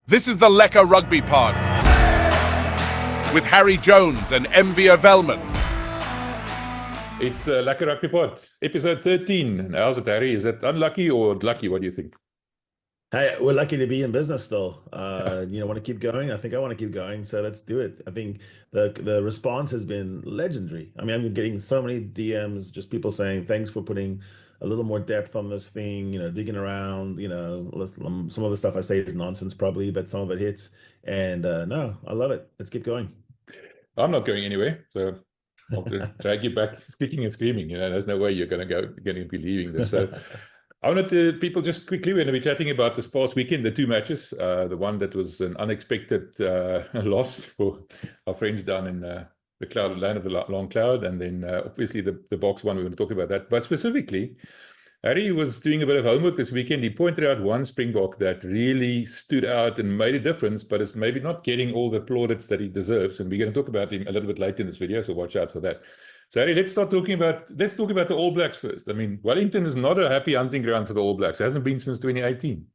This is the Lekker Rugby Pod with Harry Jones and MV Welman. It's the Lekker Rugby Pod, episode 13. And how's it, Harry? Is it unlucky or lucky? What do you think? Hey, we're lucky to be in business still. Want to keep going? I think I want to keep going, so let's do it. I think the response has been legendary. I mean, I'm getting so many DMs, just people saying, thanks for putting a little more depth on this thing, digging around, some of the stuff I say is nonsense probably, but some of it hits. And no, I love it. Let's keep going. I'm not going anywhere, so I'll drag you back speaking and screaming. There's no way you're going to be leaving this. So I wanted to, people just quickly, we're going to be chatting about this past weekend, the two matches, the one that was an unexpected loss for our friends down in the cloud land of the long cloud, and then obviously the Boks one, we're going to talk about that. But specifically, Harry was doing a bit of homework this weekend. He pointed out one Springbok that really stood out and made a difference, but is maybe not getting all the plaudits that he deserves. And we're going to talk about him a little bit later in this video, so watch out for that. So Harry, let's talk about the All Blacks first. I mean, Wellington is not a happy hunting ground for the All Blacks. It hasn't been since 2018.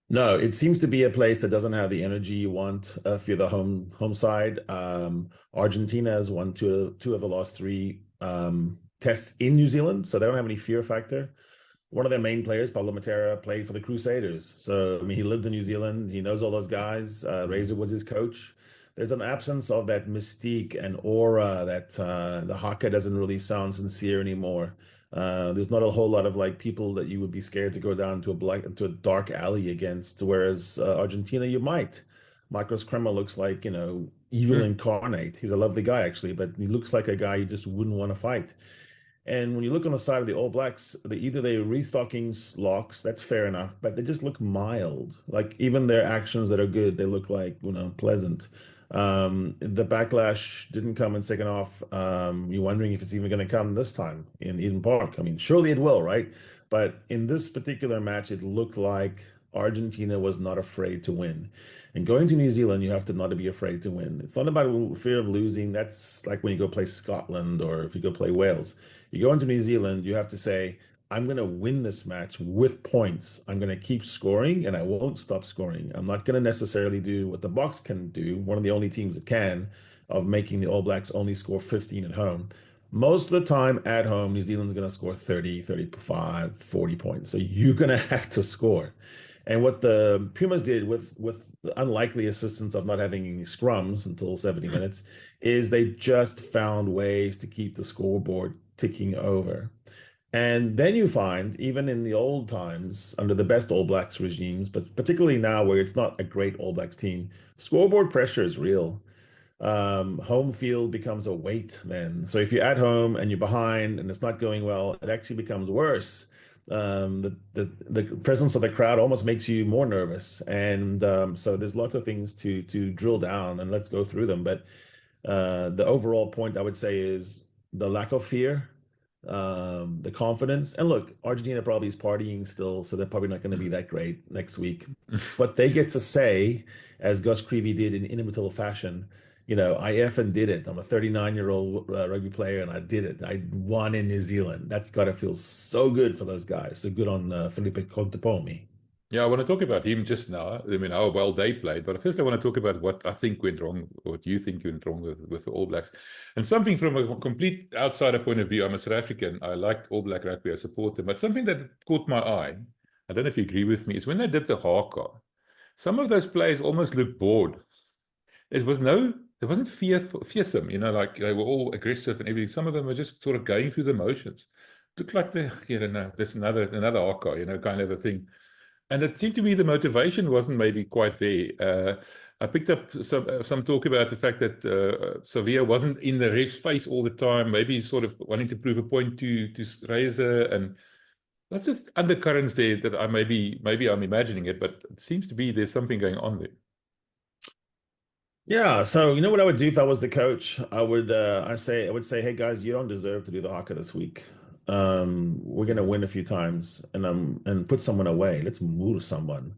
No, it seems to be a place that doesn't have the energy you want for the home side. Argentina has won two of the last three tests in New Zealand, so they don't have any fear factor. One of their main players, Paulo Matera, played for the Crusaders. So, I mean, he lived in New Zealand. He knows all those guys. Razor was his coach. There's an absence of that mystique and aura that the haka doesn't really sound sincere anymore. There's not a whole lot of like people that you would be scared to go down to a dark alley against, whereas Argentina you might. Marcos Kremer looks like evil incarnate. He's a lovely guy actually, but he looks like a guy you just wouldn't want to fight. And when you look on the side of the All Blacks, either they're restocking locks, that's fair enough, but they just look mild. Like even their actions that are good, they look like pleasant. The backlash didn't come in second half. You're wondering if it's even going to come this time in Eden Park. I mean, surely it will, right? But in this particular match, it looked like Argentina was not afraid to win. And going to New Zealand, you have to not be afraid to win. It's not about fear of losing. That's like when you go play Scotland or if you go play Wales. You go into New Zealand, you have to say, I'm going to win this match with points. I'm going to keep scoring and I won't stop scoring. I'm not going to necessarily do what the Boks can do, one of the only teams that can, of making the All Blacks only score 15 at home. Most of the time at home, New Zealand's going to score 30, 35, 40 points. So you're going to have to score. And what the Pumas did with the unlikely assistance of not having any scrums until 70 minutes is they just found ways to keep the scoreboard ticking over. And then you find, even in the old times, under the best All Blacks regimes, but particularly now where it's not a great All Blacks team, scoreboard pressure is real. Home field becomes a weight then. So if you're at home and you're behind and it's not going well, it actually becomes worse. The presence of the crowd almost makes you more nervous. And so there's lots of things to drill down, and let's go through them. But the overall point I would say is the lack of fear, the confidence. And look, Argentina probably is partying still, so they're probably not going to be that great next week. But they get to say, as Gus Creevy did in inimitable fashion, I effing did it. I'm a 39-year-old rugby player, and I did it. I won in New Zealand. That's got to feel so good for those guys. So good on Felipe Contepomi. Yeah, I want to talk about him just now. I mean, how well they played. But first, I want to talk about what I think went wrong, or what you think went wrong with the All Blacks. And something from a complete outsider point of view. I'm a South African. I liked All Black rugby. I support them. But something that caught my eye, I don't know if you agree with me, is when they did the haka, some of those players almost looked bored. It wasn't fearsome, like they were all aggressive and everything. Some of them were just sort of going through the motions. Looked like there's another haka, kind of a thing. And it seemed to me the motivation wasn't maybe quite there. I picked up some talk about the fact that Savia wasn't in the ref's face all the time, maybe sort of wanting to prove a point to Razor, and lots of undercurrents there that I maybe I'm imagining it, but it seems to be there's something going on there. Yeah, so what I would do if I was the coach? I would say, hey guys, you don't deserve to do the haka this week. We're gonna win a few times and put someone away. Let's move someone.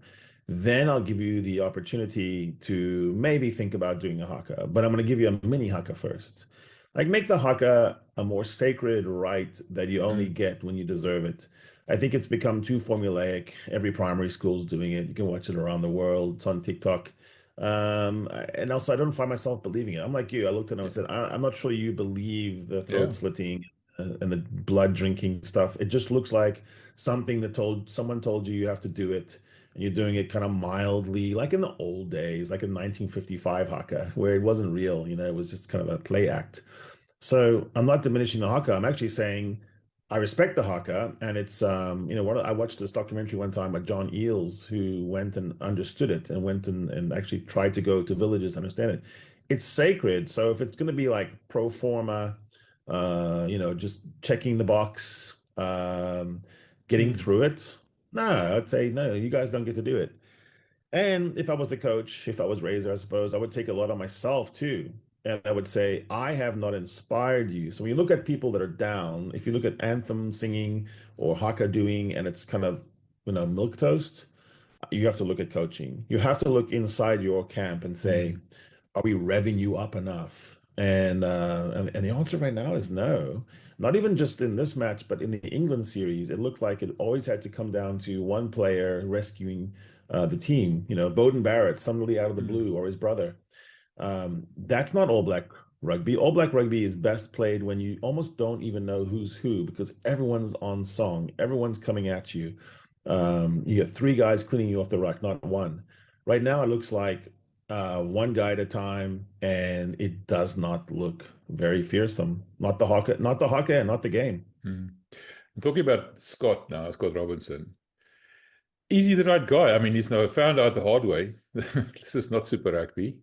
Then I'll give you the opportunity to maybe think about doing a haka, but I'm gonna give you a mini haka first. Like make the haka a more sacred right that you only get when you deserve it. I think it's become too formulaic. Every primary school's doing it. You can watch it around the world. It's on TikTok. And also, I don't find myself believing it. I'm like you. I looked at it and I said, I'm not sure you believe the Yeah. throat slitting and the blood drinking stuff. It just looks like something that someone told you have to do it, and you're doing it kind of mildly, like in the old days, like in 1955 haka, where it wasn't real. It was just kind of a play act. So I'm not diminishing the haka. I'm actually saying I respect the haka, and it's I watched this documentary one time by John Eales, who went and understood it and went and actually tried to go to villages to understand it. It's sacred. So if it's going to be like pro forma, just checking the box, getting through it, no, I'd say no, you guys don't get to do it. And if I was the coach, if I was Razor, I suppose I would take a lot on myself too. And I would say, I have not inspired you. So when you look at people that are down, if you look at anthem singing or haka doing, and it's kind of, milk toast, you have to look at coaching. You have to look inside your camp and say, are we revving you up enough? And the answer right now is no. Not even just in this match, but in the England series, it looked like it always had to come down to one player rescuing the team. Bowden Barrett suddenly out of the blue, or his brother. That's not All Black rugby. All Black rugby is best played when you almost don't even know who's who, because everyone's on song, everyone's coming at you. You get three guys cleaning you off the ruck, not one. Right now, it looks like one guy at a time, and it does not look very fearsome. Not the haka, and not the game. I'm talking about Scott now, Scott Robinson. Is he the right guy? I mean, he's now found out the hard way. This is not Super Rugby.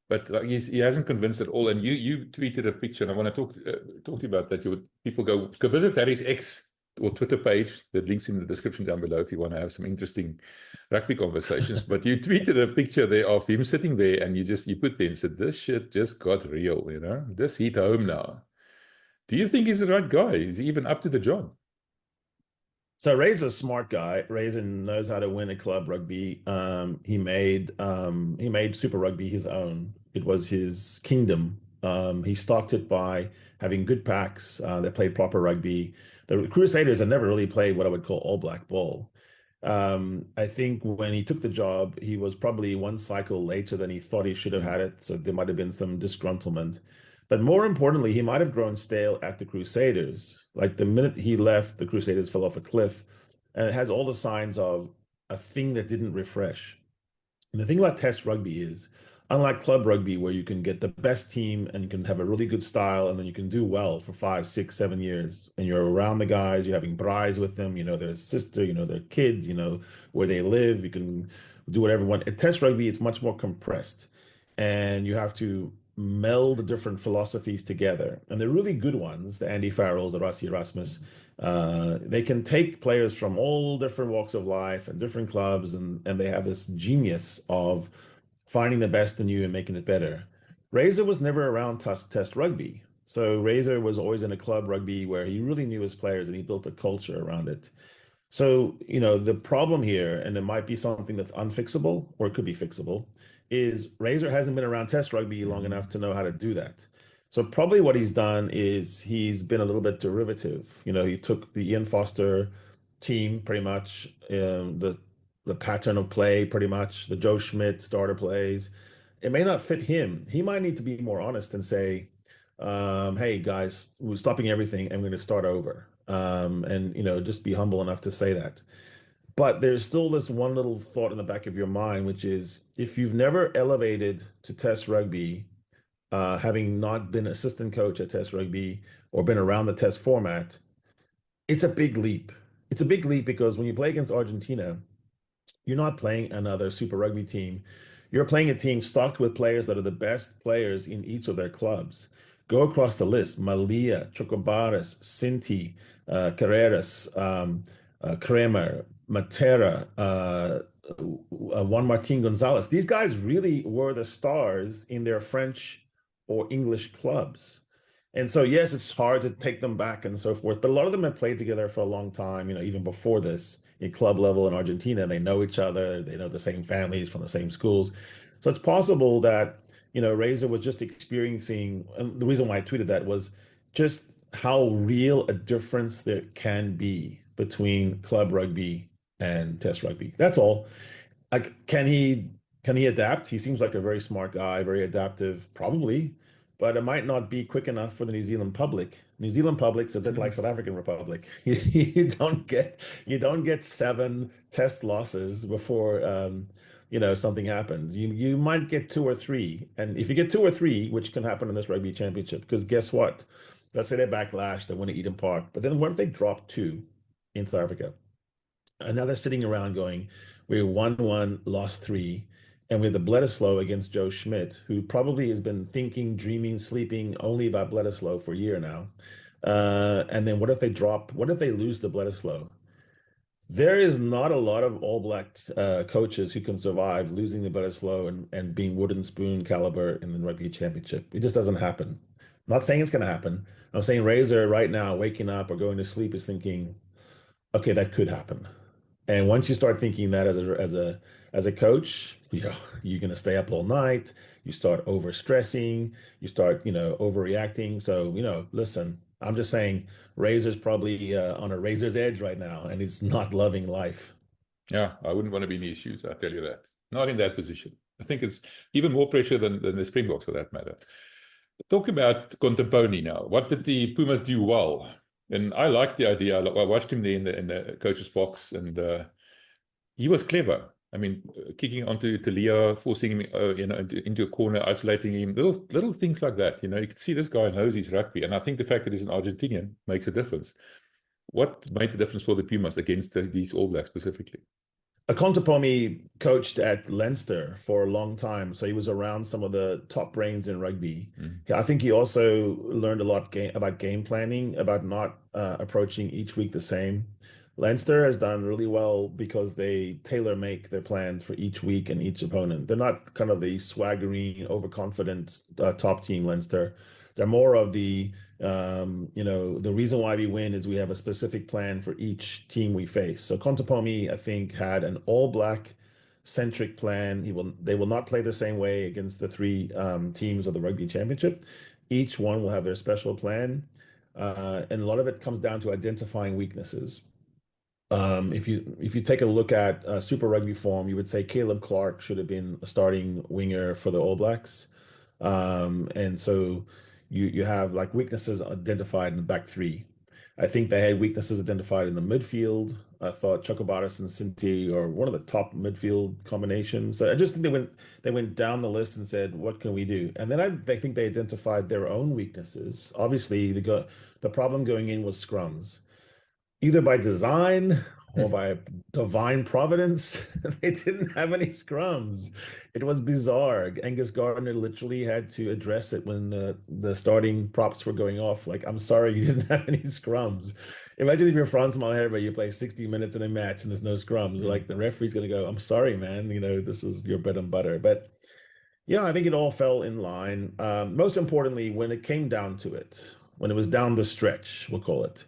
But he hasn't convinced at all. And you tweeted a picture, and I want to talk to you about that. People go visit Harry's X or Twitter page. The link's in the description down below if you want to have some interesting rugby conversations. But you tweeted a picture there of him sitting there, and you put there and said, "This shit just got real. This hit home now." Do you think he's the right guy? Is he even up to the job? So Ray's a smart guy. Raisin knows how to win a club rugby. He made Super Rugby his own. It was his kingdom. He stocked it by having good packs that played proper rugby. The Crusaders had never really played what I would call all black ball. I think when he took the job, he was probably one cycle later than he thought he should have had it. So there might have been some disgruntlement. But more importantly, he might have grown stale at the Crusaders. Like the minute he left, the Crusaders fell off a cliff. And it has all the signs of a thing that didn't refresh. And the thing about Test rugby is, unlike club rugby, where you can get the best team and you can have a really good style and then you can do well for 5, 6, 7 years, and you're around the guys, you're having braais with them, their sister, their kids, where they live, you can do whatever you want. At Test rugby, it's much more compressed, and you have to meld the different philosophies together. And the really good ones, the Andy Farrells, the Rassie Erasmus, they can take players from all different walks of life and different clubs, and they have this genius of finding the best in you and making it better. Razor was never around test rugby. So Razor was always in a club rugby where he really knew his players and he built a culture around it. So, the problem here, and it might be something that's unfixable or it could be fixable, is Razor hasn't been around test rugby long enough to know how to do that. So probably what he's done is he's been a little bit derivative. He took the Ian Foster team, pretty much, the pattern of play, pretty much, the Joe Schmidt starter plays. It may not fit him. He might need to be more honest and say, hey, guys, we're stopping everything and we're going to start over. And just be humble enough to say that. But there's still this one little thought in the back of your mind, which is, if you've never elevated to Test rugby, having not been assistant coach at Test rugby or been around the Test format, it's a big leap. It's a big leap because when you play against Argentina, you're not playing another Super Rugby team. You're playing a team stocked with players that are the best players in each of their clubs. Go across the list: Malia, Chocobares, Sinti, Carreras, Kremer, Matera, Juan Martin Gonzalez. These guys really were the stars in their French or English clubs. And so, yes, it's hard to take them back and so forth, but a lot of them have played together for a long time, even before this, in club level in Argentina. They know each other, they know the same families from the same schools. So it's possible that, Razor was just experiencing, and the reason why I tweeted that was just how real a difference there can be between club rugby and test rugby. That's all. Like, can he adapt? He seems like a very smart guy, very adaptive, probably, but it might not be quick enough for the New Zealand public. New Zealand public's a bit like South African Republic. You don't get 7 test losses before something happens. You might get 2 or 3, and if you get 2 or 3, which can happen in this rugby championship, because guess what? Let's say they backlash, they win at Eden Park, but then what if they drop 2 in South Africa? And now they're sitting around going, we won 1, lost 3, and we have the Bledisloe against Joe Schmidt, who probably has been thinking, dreaming, sleeping only about Bledisloe for a year now. And then what if they lose the Bledisloe? There is not a lot of All Black coaches who can survive losing the Bledisloe and being wooden spoon caliber in the rugby championship. It just doesn't happen. I'm not saying it's going to happen. I'm saying Razor right now, waking up or going to sleep, is thinking, okay, that could happen. And once you start thinking that as a coach, you're going to stay up all night. You start over stressing. You start overreacting. So listen, I'm just saying Razor's probably on a razor's edge right now, and he's not loving life. Yeah, I wouldn't want to be in his shoes, I tell you that. Not in that position. I think it's even more pressure than the Springboks, for that matter. Talk about Contemponi now. What did the Pumas do well? And I liked the idea. I watched him there in the coach's box, and he was clever. I mean, kicking onto Leo, forcing him into a corner, isolating him, little things like that. You could see this guy knows his rugby. And I think the fact that he's an Argentinian makes a difference. What made the difference for the Pumas against these All Blacks specifically? Contepomi coached at Leinster for a long time, so he was around some of the top brains in rugby. I think he also learned a lot about game planning, about not approaching each week the same. Leinster has done really well because they tailor-make their plans for each week and each opponent. They're not kind of the swaggering, overconfident top team, Leinster. They're more of the reason why we win is we have a specific plan for each team we face. So Contepomi, I think, had an all-black centric plan. They will not play the same way against the 3 teams of the Rugby Championship. Each one will have their special plan, and a lot of it comes down to identifying weaknesses. If you take a look at Super Rugby form, you would say Caleb Clark should have been a starting winger for the All Blacks, and so you have like weaknesses identified in the back 3. I think they had weaknesses identified in the midfield. I thought Chocobatis and Sinti are one of the top midfield combinations. So I just think they went down the list and said, what can we do? And then I think they identified their own weaknesses. Obviously, the problem going in was scrums. Either by design or by divine providence, they didn't have any scrums. It was bizarre. Angus Gardner literally had to address it when the starting props were going off. Like, I'm sorry, you didn't have any scrums. Imagine if you're Frans Malherbe, you play 60 minutes in a match and there's no scrums. Like, the referee's going to go, I'm sorry, man. This is your bread and butter. But yeah, I think it all fell in line. Most importantly, when it came down to it, when it was down the stretch, we'll call it,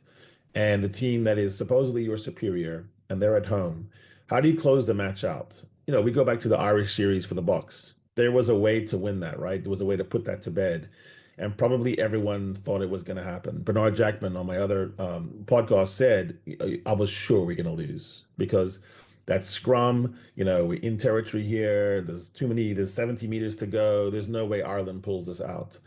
and the team that is supposedly your superior, and they're at home, how do you close the match out? We go back to the Irish series for the Boks. There was a way to win that, right? There was a way to put that to bed. And probably everyone thought it was going to happen. Bernard Jackman on my other podcast said, I was sure we're going to lose because that scrum, we're in territory here. There's 70 meters to go. There's no way Ireland pulls this out.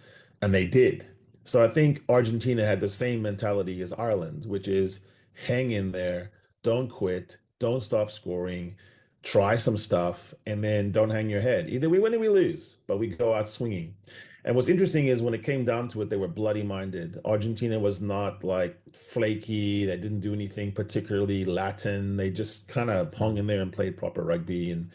And they did. So I think Argentina had the same mentality as Ireland, which is hang in there, don't quit, don't stop scoring, try some stuff, and then don't hang your head. Either we win or we lose, but we go out swinging. And what's interesting is when it came down to it, they were bloody-minded. Argentina was not like flaky. They didn't do anything particularly Latin. They just kind of hung in there and played proper rugby. And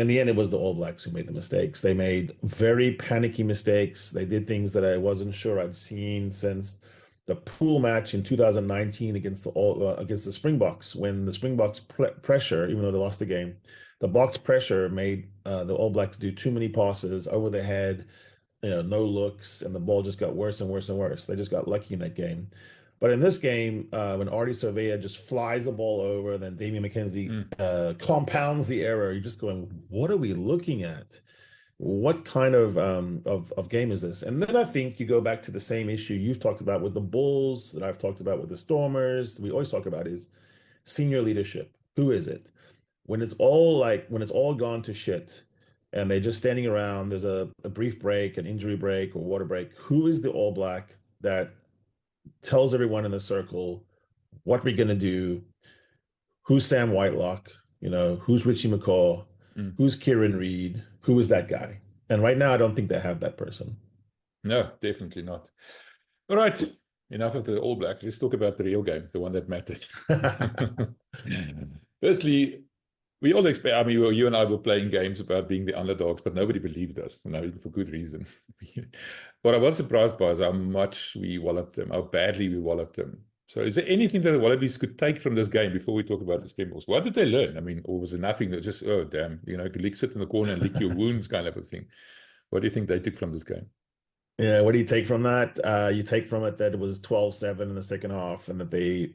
in the end, it was the All Blacks who made the mistakes. They made very panicky mistakes. They did things that I wasn't sure I'd seen since the pool match in 2019 against the Springboks, when the Springboks pressure, even though they lost the game, the Boks pressure made the All Blacks do too many passes over the head, no looks, and the ball just got worse and worse and worse. They just got lucky in that game. But in this game, when Artie Surveyor just flies the ball over, then Damian McKenzie compounds the error, you're just going, what are we looking at? What kind of game is this? And then I think you go back to the same issue you've talked about with the Bulls, that I've talked about with the Stormers, we always talk about is senior leadership. Who is it? When it's all gone to shit and they're just standing around, there's a brief break, an injury break or water break. Who is the All Black that tells everyone in the circle what we're going to do? Who's Sam Whitelock? Who's Richie McCaw? Who's Kieran Reid? Who is that guy? And right now, I don't think they have that person. No, definitely not. All right. Enough of the All Blacks. Let's talk about the real game, the one that matters. Firstly, we all expect, I mean, you and I were playing games about being the underdogs, but nobody believed us, for good reason. What I was surprised by is how much we walloped them, how badly we walloped them. So is there anything that the Wallabies could take from this game before we talk about the Springboks? What did they learn? I mean, or was it nothing? That just, oh, damn, sit in the corner and lick your wounds kind of a thing. What do you think they took from this game? Yeah, what do you take from that? You take from it that it was 12-7 in the second half and that they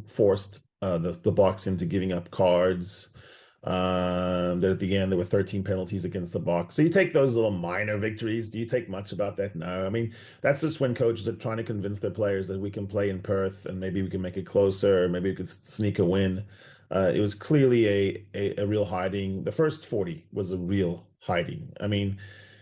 forced the Boks into giving up cards. That at the end there were 13 penalties against the Boks. So you take those little minor victories. Do you take much about that? No. I mean, that's just when coaches are trying to convince their players that we can play in Perth and maybe we can make it closer, maybe we could sneak a win. It was clearly a real hiding. The first 40 was a real hiding. I mean,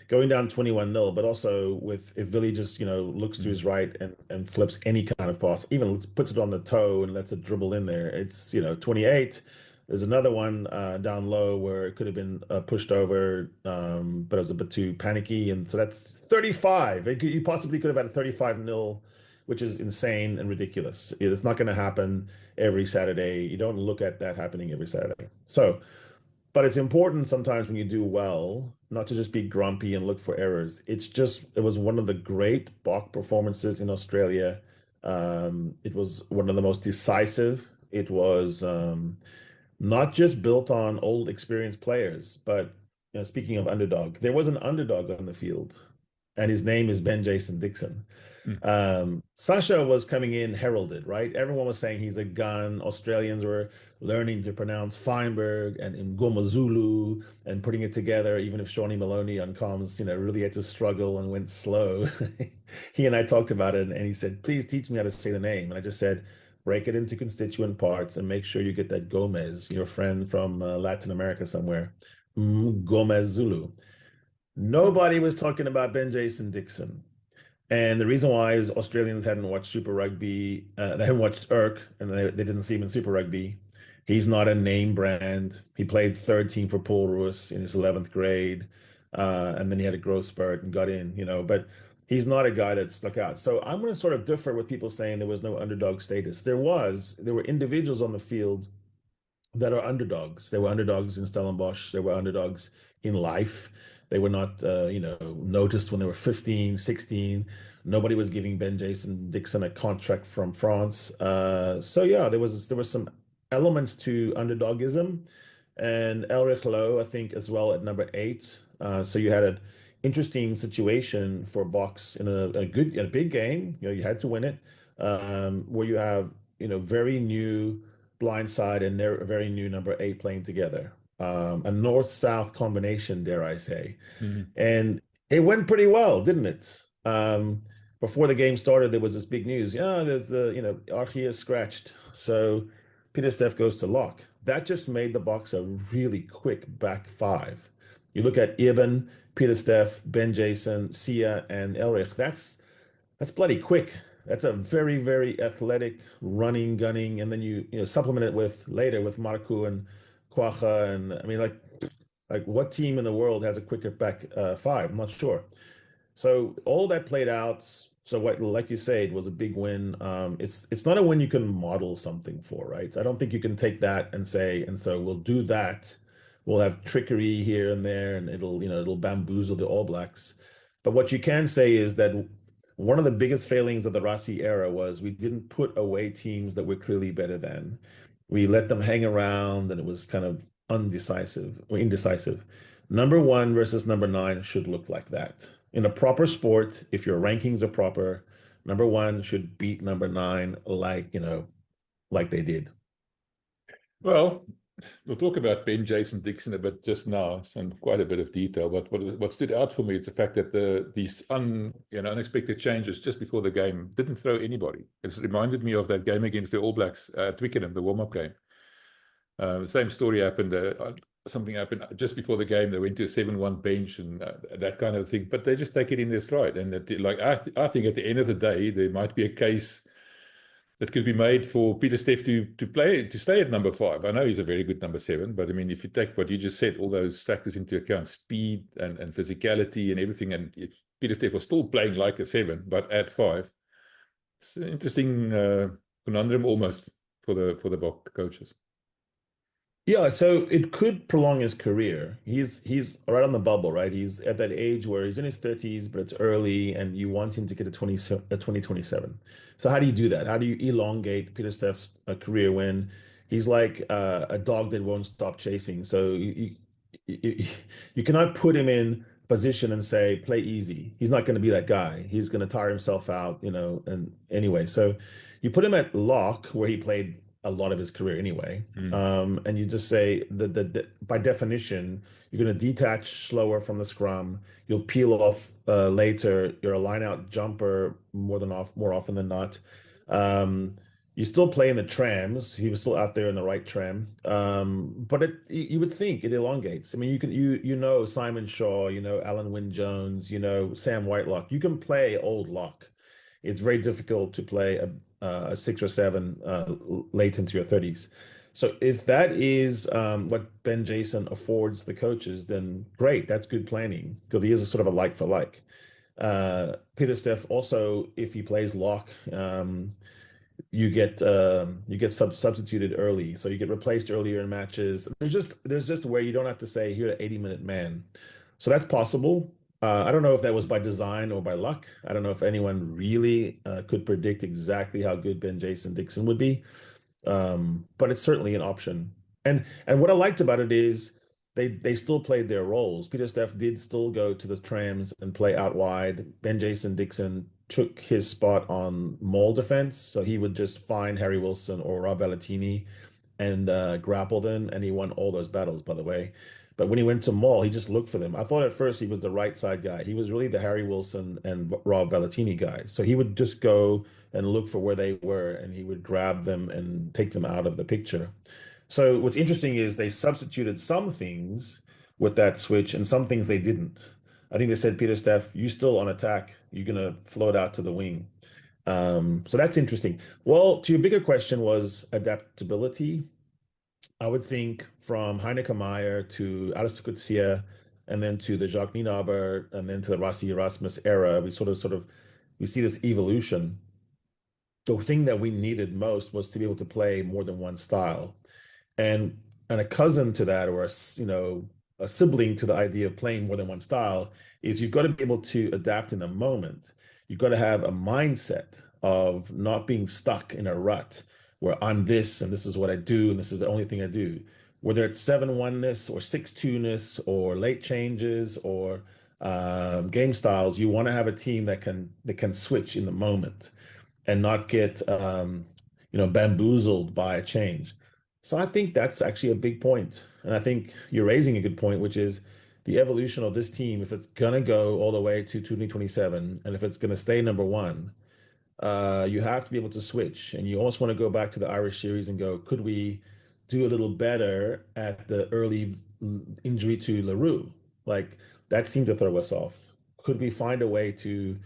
going down 21-0, but also if Willie just, looks to his right and flips any kind of pass, even puts it on the toe and lets it dribble in there, it's, 28. There's another one down low where it could have been pushed over, but it was a bit too panicky. And so that's 35. You possibly could have had a 35-0, which is insane and ridiculous. It's not going to happen every Saturday. You don't look at that happening every Saturday. So, but it's important sometimes when you do well, not to just be grumpy and look for errors. It was one of the great Bok performances in Australia. It was one of the most decisive. It was not just built on old experienced players, but speaking of underdog, there was an underdog on the field, and his name is Ben Jason Dixon. Sacha was coming in heralded, right? Everyone was saying he's a gun. Australians were learning to pronounce Feinberg and Mngomezulu and putting it together, even if Shawnee Maloney on comms, really had to struggle and went slow. He and I talked about it, and he said, please teach me how to say the name. And I just said, break it into constituent parts and make sure you get that Gomez, your friend from Latin America somewhere, Mngomezulu. Nobody was talking about Ben Jason Dixon. And the reason why is Australians hadn't watched Super Rugby. They hadn't watched ERC, and they didn't see him in Super Rugby. He's not a name brand. He played third team for Paul Roos in his 11th grade. And then he had a growth spurt and got in, but he's not a guy that stuck out. So I'm going to sort of differ with people saying there was no underdog status. There were individuals on the field that are underdogs. They were underdogs in Stellenbosch. They were underdogs in life. They were not, noticed when they were 15, 16. Nobody was giving Ben Jason Dixon a contract from France. So yeah, there was some elements to underdogism, and Elrich Lowe, I think, as well at number 8. So you had an interesting situation for Boks in a big game. You had to win it, where you have very new blindside and their very new number 8 playing together. A north-south combination, dare I say. And it went pretty well, didn't it? Before the game started, there was this big news. There's the, Archie is scratched. So Pieter-Steph goes to lock. That just made the Boks a really quick back 5. You look at Eben, Pieter-Steph, Ben Jason, Sia, and Elrich. That's bloody quick. That's a very, very athletic running, gunning, and then you supplement it later with Marku and Kwacha, and I mean, like what team in the world has a quicker back 5? I'm not sure. So all that played out. So what, like you say, it was a big win. It's not a win you can model something for, right? I don't think you can take that and say, and so we'll do that. We'll have trickery here and there, and it'll bamboozle the All Blacks. But what you can say is that one of the biggest failings of the Rassie era was we didn't put away teams that were clearly better than. We let them hang around, and it was kind of indecisive. Number 1 versus number 9 should look like that. In a proper sport, if your rankings are proper, number 1 should beat number 9 like they did. Well, we'll talk about Ben, Jason, Dixon a bit just now, in quite a bit of detail. But what stood out for me is the fact that these unexpected changes just before the game didn't throw anybody. It reminded me of that game against the All Blacks at Twickenham, the warm-up game. The same story happened. Something happened just before the game. They went to a 7-1 bench and that kind of thing. But they just take it in their stride. And I think at the end of the day, there might be a case that could be made for Peter Steff to stay at number 5. I know he's a very good number 7, but I mean, if you take what you just said, all those factors into account, speed and physicality and everything, and Peter Steff was still playing like a 7, but at 5. It's an interesting conundrum almost for the Bok coaches. Yeah, so it could prolong his career. He's right on the bubble, right? He's at that age where he's in his 30s, but it's early, and you want him to get a 2027. So how do you do that? How do you elongate Peter Steff's career when he's like a dog that won't stop chasing? So you cannot put him in position and say, play easy. He's not going to be that guy. He's going to tire himself out, and anyway. So you put him at lock, where he played a lot of his career anyway. And you just say that by definition, you're going to detach slower from the scrum. You'll peel off later. You're a line-out jumper more often than not. You still play in the trams. He was still out there in the right tram. But you would think it elongates. I mean, you know Simon Shaw, Alan Wynne-Jones, Sam Whitelock. You can play old lock. It's very difficult to play a 6 or 7 late into your 30s. So if that is what Ben Jason affords the coaches, then great, that's good planning, because he is a sort of a like for like. Peter Steff also, if he plays lock, you get substituted early, so you get replaced earlier in matches. There's just where you don't have to say you're an 80-minute man, so that's possible. I don't know if that was by design or by luck. I don't know if anyone really could predict exactly how good Ben Jason Dixon would be, but it's certainly an option. And what I liked about it is they still played their roles. Peter Steff did still go to the trams and play out wide. Ben Jason Dixon took his spot on maul defense, so he would just find Harry Wilson or Rob Valentini and grapple them, and he won all those battles, by the way. But when he went to maul, he just looked for them. I thought at first he was the right side guy. He was really the Harry Wilson and Rob Valentini guy. So he would just go and look for where they were, and he would grab them and take them out of the picture. So what's interesting is they substituted some things with that switch and some things they didn't. I think they said, Peter Steff, you still on attack. You're going to float out to the wing. So that's interesting. Well, to your bigger question was adaptability. I would think from Heineke Meyer to Alistair Coetzee, and then to the Jacques Nienaber, and then to the Rassie Erasmus era, we see this evolution. The thing that we needed most was to be able to play more than one style, and a cousin to that, or a sibling to the idea of playing more than one style, is you've got to be able to adapt in the moment. You've got to have a mindset of not being stuck in a rut where I'm this and this is what I do and this is the only thing I do. Whether it's 7-1-ness or 6-2-ness or late changes or game styles, you want to have a team that can switch in the moment and not get bamboozled by a change. So I think that's actually a big point. And I think you're raising a good point, which is the evolution of this team. If it's going to go all the way to 2027, and if it's going to stay number 1, you have to be able to switch. And you almost want to go back to the Irish series and go, could we do a little better at the early injury to LaRue? Like, that seemed to throw us off. Could we find a way to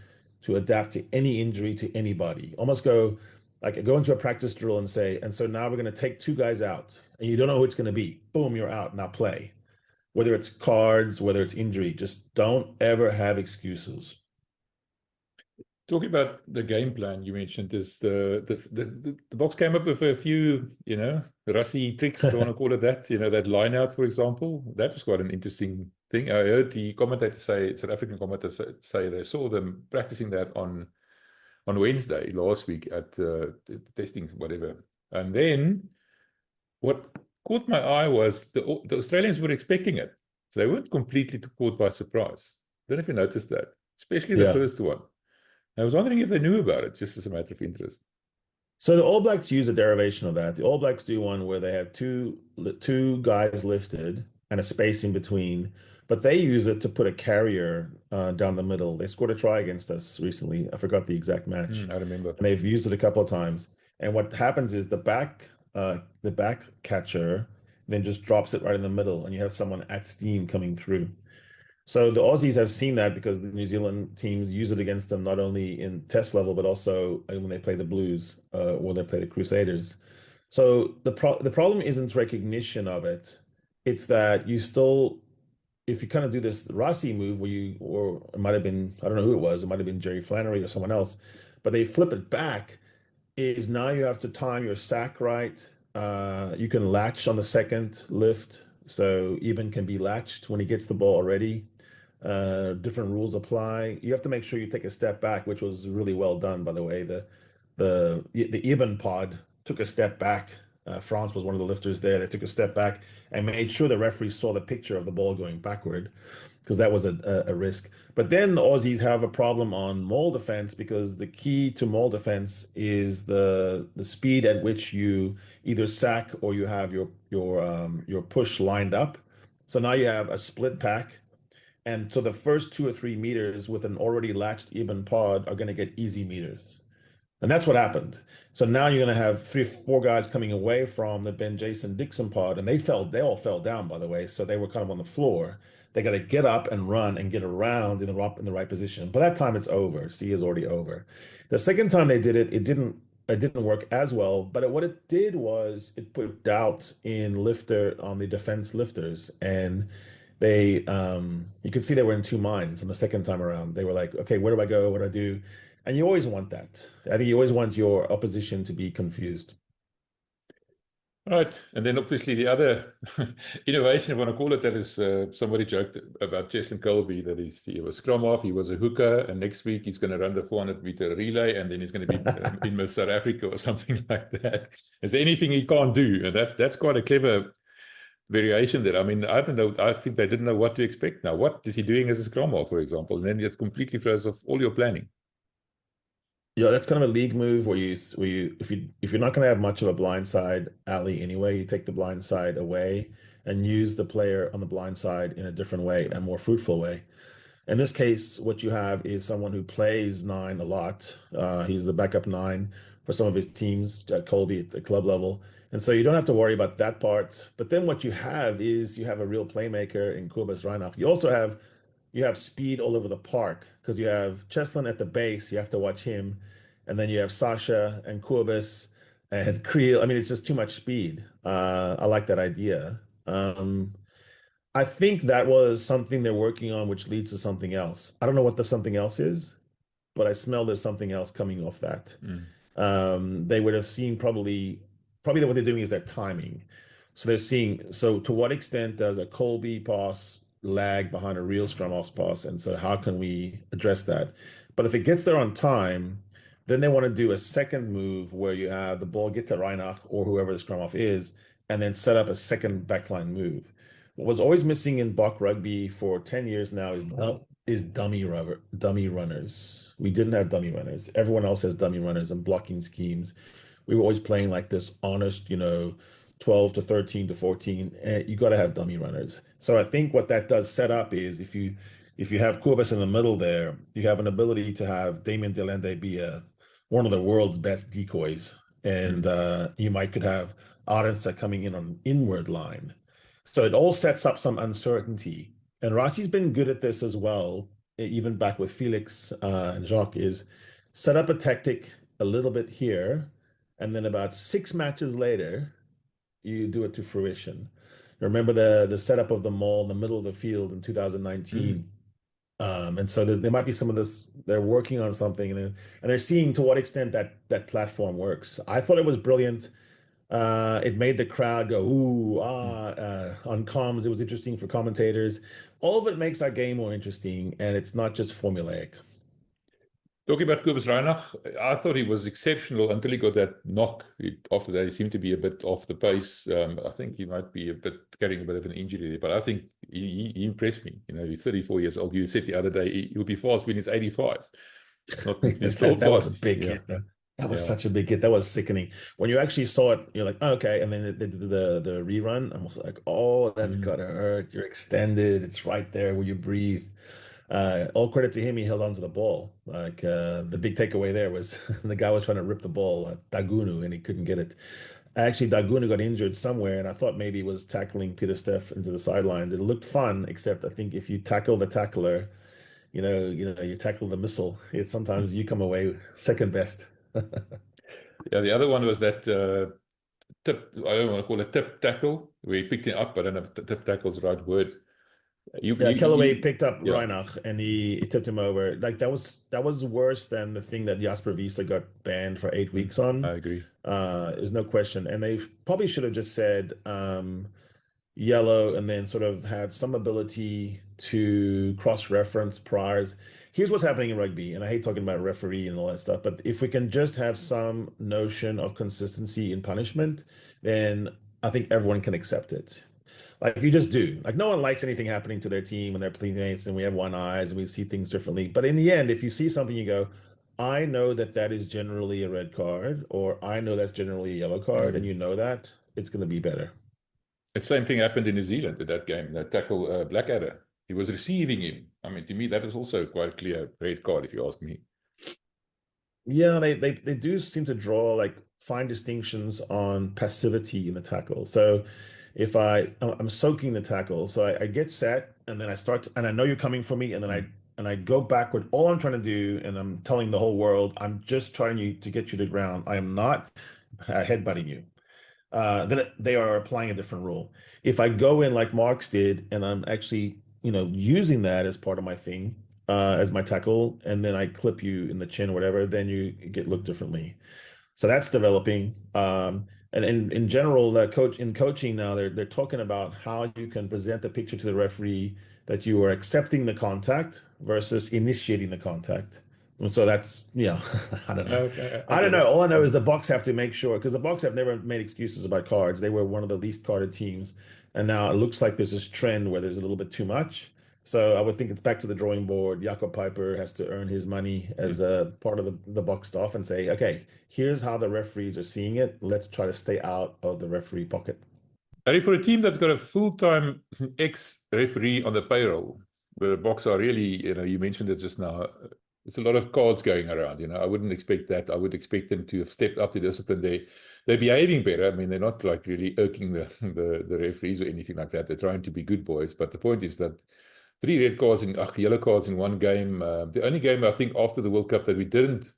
adapt to any injury to anybody? Almost go into a practice drill and say, and so now we're going to take 2 guys out, and you don't know who it's going to be. Boom, you're out. Now play. Whether it's cards, whether it's injury, just don't ever have excuses. Talking about the game plan, you mentioned is the Boks came up with a few, Rassie tricks, if you want to call it that. That line out, for example, that was quite an interesting thing. I heard the commentators South African commentators say they saw them practicing that on Wednesday last week at testing, whatever. And then what caught my eye was the Australians were expecting it. So they weren't completely caught by surprise. I don't know if you noticed that, especially the first one. I was wondering if they knew about it, just as a matter of interest. So the All Blacks use a derivation of that. The All Blacks do one where they have two guys lifted and a space in between, but they use it to put a carrier down the middle. They scored a try against us recently. I forgot the exact match. I remember. And they've used it a couple of times. And what happens is the back catcher then just drops it right in the middle, and you have someone at steam coming through. So the Aussies have seen that because the New Zealand teams use it against them, not only in test level, but also when they play the Blues or they play the Crusaders. So the problem isn't recognition of it. It's that you still, if you kind of do this Rossi move or it might have been, I don't know who it was, it might have been Jerry Flannery or someone else, but they flip it back, is now you have to time your sack right. You can latch on the second lift. So Eben can be latched when he gets the ball already. Different rules apply. You have to make sure you take a step back, which was really well done, by the way. The Eben pod took a step back. France was one of the lifters there. They took a step back and made sure the referee saw the picture of the ball going backward, because that was a risk. But then the Aussies have a problem on maul defense, because the key to maul defense is the speed at which you either sack or you have your push lined up. So now you have a split pack. And so the first 2 or 3 meters with an already latched Eben pod are going to get easy meters. And that's what happened. So now you're going to have 3 or 4 guys coming away from the Ben Jason Dixon pod, and they all fell down, by the way. So they were kind of on the floor. They got to get up and run and get around in the right position. By that time, it's over. C is already over. The second time they did it, it didn't work as well. But what it did was it put doubt in on the defense lifters, and they you could see they were in 2 minds. And the second time around, they were like, okay, where do I go? What do I do? And you always want that. I think you always want your opposition to be confused. Right. And then obviously the other innovation, I want to call it that, is somebody joked about Cheslin Colby that he was scrum half, he was a hooker, and next week he's going to run the 400-meter relay, and then he's going to be in South Africa or something like that. Is there anything he can't do? And that's quite a clever variation there. I mean, I don't know. I think they didn't know what to expect now. What is he doing as a scrum half, for example? And then it's completely throws off all your planning. Yeah, that's kind of a league move where you if you're not going to have much of a blindside alley anyway, you take the blindside away and use the player on the blind side in a different way, a more fruitful way. In this case, what you have is someone who plays 9 a lot. He's the backup 9 for some of his teams, Colby at the club level. And so you don't have to worry about that part. But then what you have is you have a real playmaker in Kobus Reinach. You have speed all over the park, because you have Cheslin at the base. You have to watch him. And then you have Sacha and Kobus and Creel. I mean, it's just too much speed. I like that idea. I think that was something they're working on, which leads to something else. I don't know what the something else is, but I smell there's something else coming off that. They would have seen probably what they're doing is their timing. So they're seeing, so to what extent does a Colby pass lag behind a real scrum half's pass? And so how can we address that? But if it gets there on time, then they want to do a second move where you have the ball get to Reinach or whoever the scrum half is, and then set up a second backline move. What was always missing in Bok rugby for 10 years now is dummy runners. We didn't have dummy runners. Everyone else has dummy runners and blocking schemes. We were always playing like this honest, 12 to 13 to 14. You got to have dummy runners. So I think what that does set up is if you have Kobus in the middle there, you have an ability to have Damien Delende be one of the world's best decoys. And you could have Arendse coming in on inward line. So it all sets up some uncertainty. And Rossi's been good at this as well, even back with Felix and Jacques, is set up a tactic a little bit here, and then about 6 matches later, you do it to fruition. Remember the setup of the mall in the middle of the field in 2019. And so there might be some of this, they're working on something, and they're seeing to what extent that platform works. I thought it was brilliant. It made the crowd go, ooh, on comms. It was interesting for commentators. All of it makes our game more interesting, and it's not just formulaic. Talking about Kobus Reinach, I thought he was exceptional until he got that knock. After that, he seemed to be a bit off the pace. I think he might be carrying a bit of an injury there, but I think he impressed me. He's 34 years old. You said the other day he'll be fast when he's 85. He's still that was a big hit, though. That was Yeah. such a big hit. That was sickening. When you actually saw it, you're like, oh, okay. And then they did the rerun. I was like, oh, that's gotta hurt. You're extended. It's right there where you breathe. All credit to him. He held on to the ball. Like the big takeaway there was the guy was trying to rip the ball at Dagunu and he couldn't get it. Actually, Dagunu got injured somewhere, and I thought maybe he was tackling Peter Steff into the sidelines. It looked fun, except I think if you tackle the tackler, you tackle the missile. It's sometimes you come away second best. Yeah, the other one was that tip, I don't want to call it tip tackle, where he picked him up. I don't know if tip tackle is the right word. Yeah, Kellaway picked up yeah. Reinach and he tipped him over. Like that was worse than the thing that Jasper Wiese got banned for 8 weeks on. I agree. There's no question. And they probably should have just said yellow and then sort of had some ability to cross-reference priors. Here's what's happening in rugby, and I hate talking about referee and all that stuff, but if we can just have some notion of consistency in punishment, then I think everyone can accept it. Like you just do. Like no one likes anything happening to their team when they're teammates and we have one eyes and we see things differently. But in the end, if you see something, you go, I know that is generally a red card, or I know that's generally a yellow card, and you know that, it's going to be better. The same thing happened in New Zealand with that game, that tackle Blackadder. He was receiving him. I mean, to me, that was also quite a clear red card, if you ask me. Yeah, they do seem to draw like fine distinctions on passivity in the tackle. So if I'm soaking the tackle, so I get set and then I start and I know you're coming for me, and then I go backward. All I'm trying to do, and I'm telling the whole world, I'm just trying to get you to the ground. I am not headbutting you. Then they are applying a different rule. If I go in like Marks did, and I'm actually, using that as part of my thing, as my tackle, and then I clip you in the chin or whatever, then you get looked differently. So that's developing. And in general, coaching now, they're talking about how you can present the picture to the referee that you are accepting the contact versus initiating the contact. And so that's, I don't know. I don't know. All I know is the Boks have to make sure, because the Boks have never made excuses about cards. They were one of the least carded teams. And now it looks like there's this trend where there's a little bit too much. So I would think it's back to the drawing board. Jacob Piper has to earn his money as a part of the Boks staff and say, okay, here's how the referees are seeing it. Let's try to stay out of the referee pocket. Harry, for a team that's got a full-time ex-referee on the payroll, the Boks are really, you mentioned it just now, there's a lot of cards going around. I wouldn't expect that. I would expect them to have stepped up to discipline. They're behaving better. I mean, they're not like really irking the referees or anything like that. They're trying to be good boys. But the point is that 3 red cards and yellow cards in one game. The only game I think after the World Cup that we didn't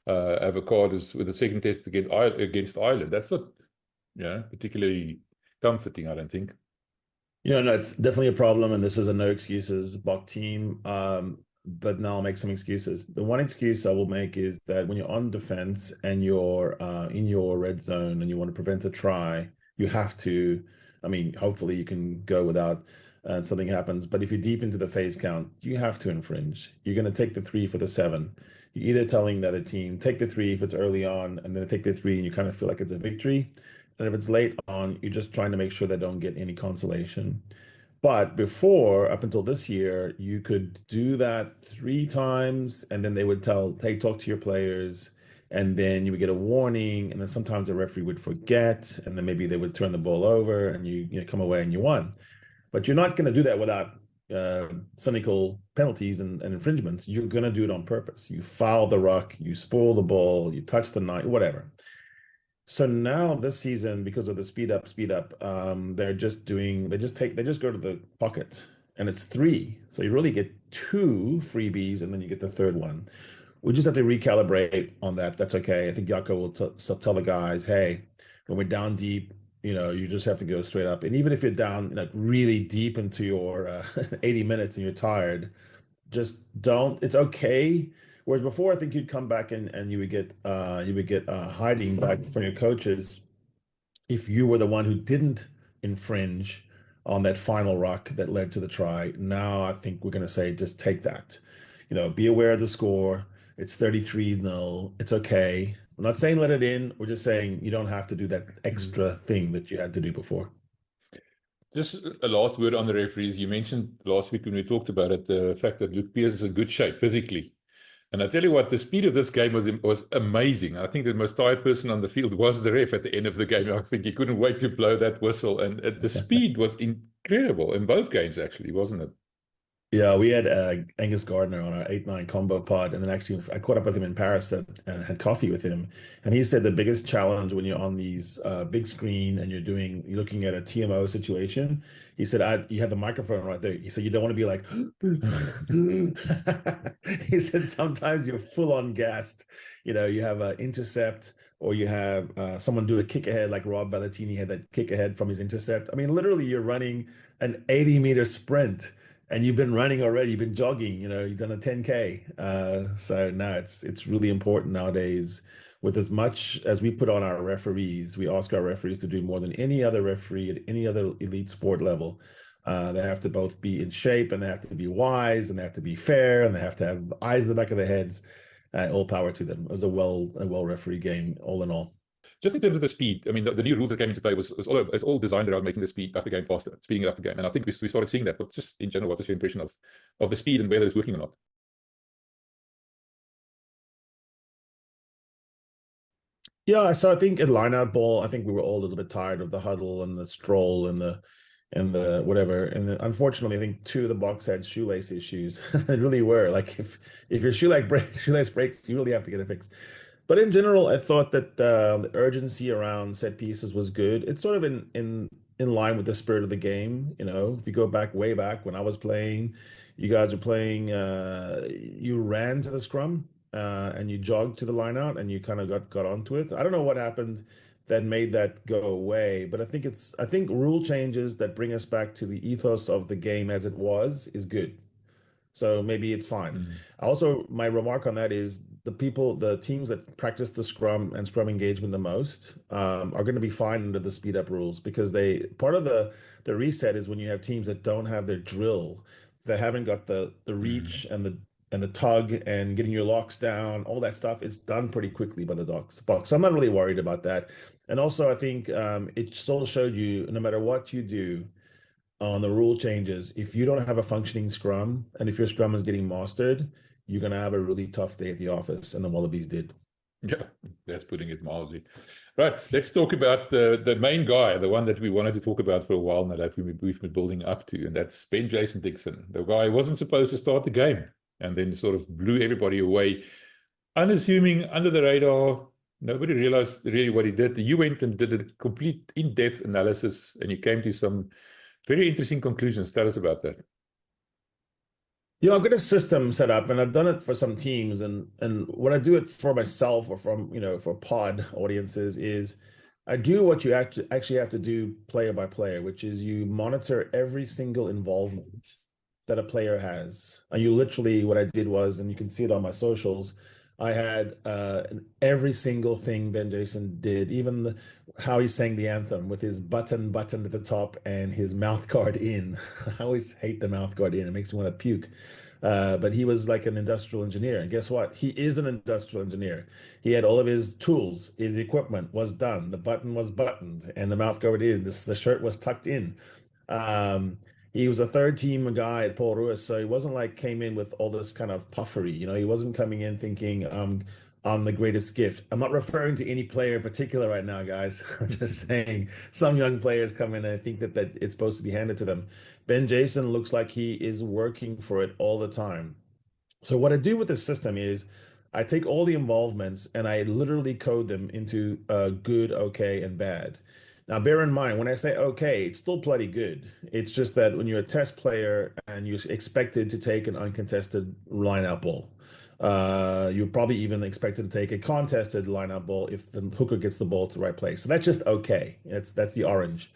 have a card is with the second test against Ireland. That's not, particularly comforting, I don't think. No, it's definitely a problem, and this is a no excuses Bok team. But now I'll make some excuses. The one excuse I will make is that when you're on defense and you're in your red zone and you want to prevent a try, you have to, hopefully you can go without something happens. But if you're deep into the phase count, you have to infringe. You're going to take the 3 for the 7. You're either telling the other team, take the 3 if it's early on, and then take the 3 and you kind of feel like it's a victory. And if it's late on, you're just trying to make sure they don't get any consolation. But before, up until this year, you could do that 3 times, and then they would talk to your players, and then you would get a warning, and then sometimes the referee would forget, and then maybe they would turn the ball over, and you come away and you won. But you're not going to do that without cynical penalties and infringements. You're going to do it on purpose. You foul the ruck, you spoil the ball, you touch the knife, whatever. So now this season, because of the speed up, they just go to the pocket, and it's 3. So you really get 2 freebies, and then you get the third one. We just have to recalibrate on that. That's okay. I think Jaco will tell the guys, hey, when we're down deep, you just have to go straight up. And even if you're down like really deep into your 80 minutes and you're tired, just don't. It's okay. Whereas before, I think you'd come back and you would get hiding back from your coaches if you were the one who didn't infringe on that final ruck that led to the try. Now I think we're going to say just take that. Be aware of the score. It's 33-0. It's okay. I'm not saying let it in. We're just saying you don't have to do that extra thing that you had to do before. Just a last word on the referees. You mentioned last week when we talked about it, the fact that Luke Pierce is in good shape physically. And I tell you what, the speed of this game was amazing. I think the most tired person on the field was the ref at the end of the game. I think he couldn't wait to blow that whistle. And the speed was incredible in both games, actually, wasn't it? Yeah, we had Angus Gardner on our 8-9 combo pod, and then actually I caught up with him in Paris and had coffee with him, and he said the biggest challenge when you're on these big screen and you're looking at a TMO situation, he said you have the microphone right there. He said you don't want to be like, he said sometimes you're full on gassed. You know, you have an intercept or you have someone do a kick ahead like Rob Valentini had that kick ahead from his intercept. I mean, literally you're running an 80-meter sprint. And you've been running already, you've been jogging, you know, you've done a 10K. So now it's really important nowadays. With as much as we put on our referees, we ask our referees to do more than any other referee at any other elite sport level. They have to both be in shape, and they have to be wise, and they have to be fair, and they have to have eyes in the back of their heads. All power to them. It was a well referee game, all in all. Just in terms of the speed, I mean, the new rules that came into play was all designed around making the speed of the game faster, speeding up the game. And I think we started seeing that. But just in general, what was your impression of the speed and whether it's working or not? Yeah, so I think at line-out ball, I think we were all a little bit tired of the huddle and the stroll and the whatever. And unfortunately, I think two of the Boks had shoelace issues. It really were. Like if your shoelace breaks, you really have to get it fixed. But in general, I thought that the urgency around set pieces was good. It's sort of in line with the spirit of the game. You know, if you go way back when I was playing, you guys were playing, you ran to the scrum and you jogged to the line out and you kind of got onto it. I don't know what happened that made that go away, but I think rule changes that bring us back to the ethos of the game as it was is good. So maybe it's fine. Also, my remark on that is the teams that practice the scrum and scrum engagement the most are going to be fine under the speed up rules, because part of the reset is when you have teams that don't have their drill, they haven't got the reach and the tug and getting your locks down, all that stuff. It's done pretty quickly by the Boks. So I'm not really worried about that. And also, I think it still showed you, no matter what you do on the rule changes, if you don't have a functioning scrum and if your scrum is getting mastered, you're going to have a really tough day at the office, and the Wallabies did. Yeah, that's putting it mildly. Right, let's talk about the main guy, the one that we wanted to talk about for a while now that we've been building up to, and that's Ben Jason Dixon, the guy who wasn't supposed to start the game and then sort of blew everybody away, unassuming, under the radar. Nobody realized really what he did. You went and did a complete in-depth analysis, and you came to some very interesting conclusions. Tell us about that. Yeah, I've got a system set up, and I've done it for some teams. And when I do it for myself or for pod audiences, is I do what you actually have to do player by player, which is you monitor every single involvement that a player has. And what I did was, and you can see it on my socials, I had every single thing Ben Jason did, even how he sang the anthem with his button at the top and his mouth guard in. I always hate the mouth guard in. It makes me want to puke. But he was like an industrial engineer. And guess what? He is an industrial engineer. He had all of his tools. His equipment was done. The button was buttoned and the mouth guard in. The shirt was tucked in. He was a third team guy at Paul Ruiz, so he wasn't like came in with all this kind of puffery. You know, he wasn't coming in thinking I'm the greatest gift. I'm not referring to any player in particular right now, guys. I'm just saying some young players come in and I think that it's supposed to be handed to them. Ben Jason looks like he is working for it all the time. So what I do with this system is I take all the involvements and I literally code them into good, okay, and bad. Now, bear in mind, when I say okay, it's still bloody good. It's just that when you're a test player and you're expected to take an uncontested line-out ball, you're probably even expected to take a contested line-out ball if the hooker gets the ball to the right place. So that's just okay. That's the orange.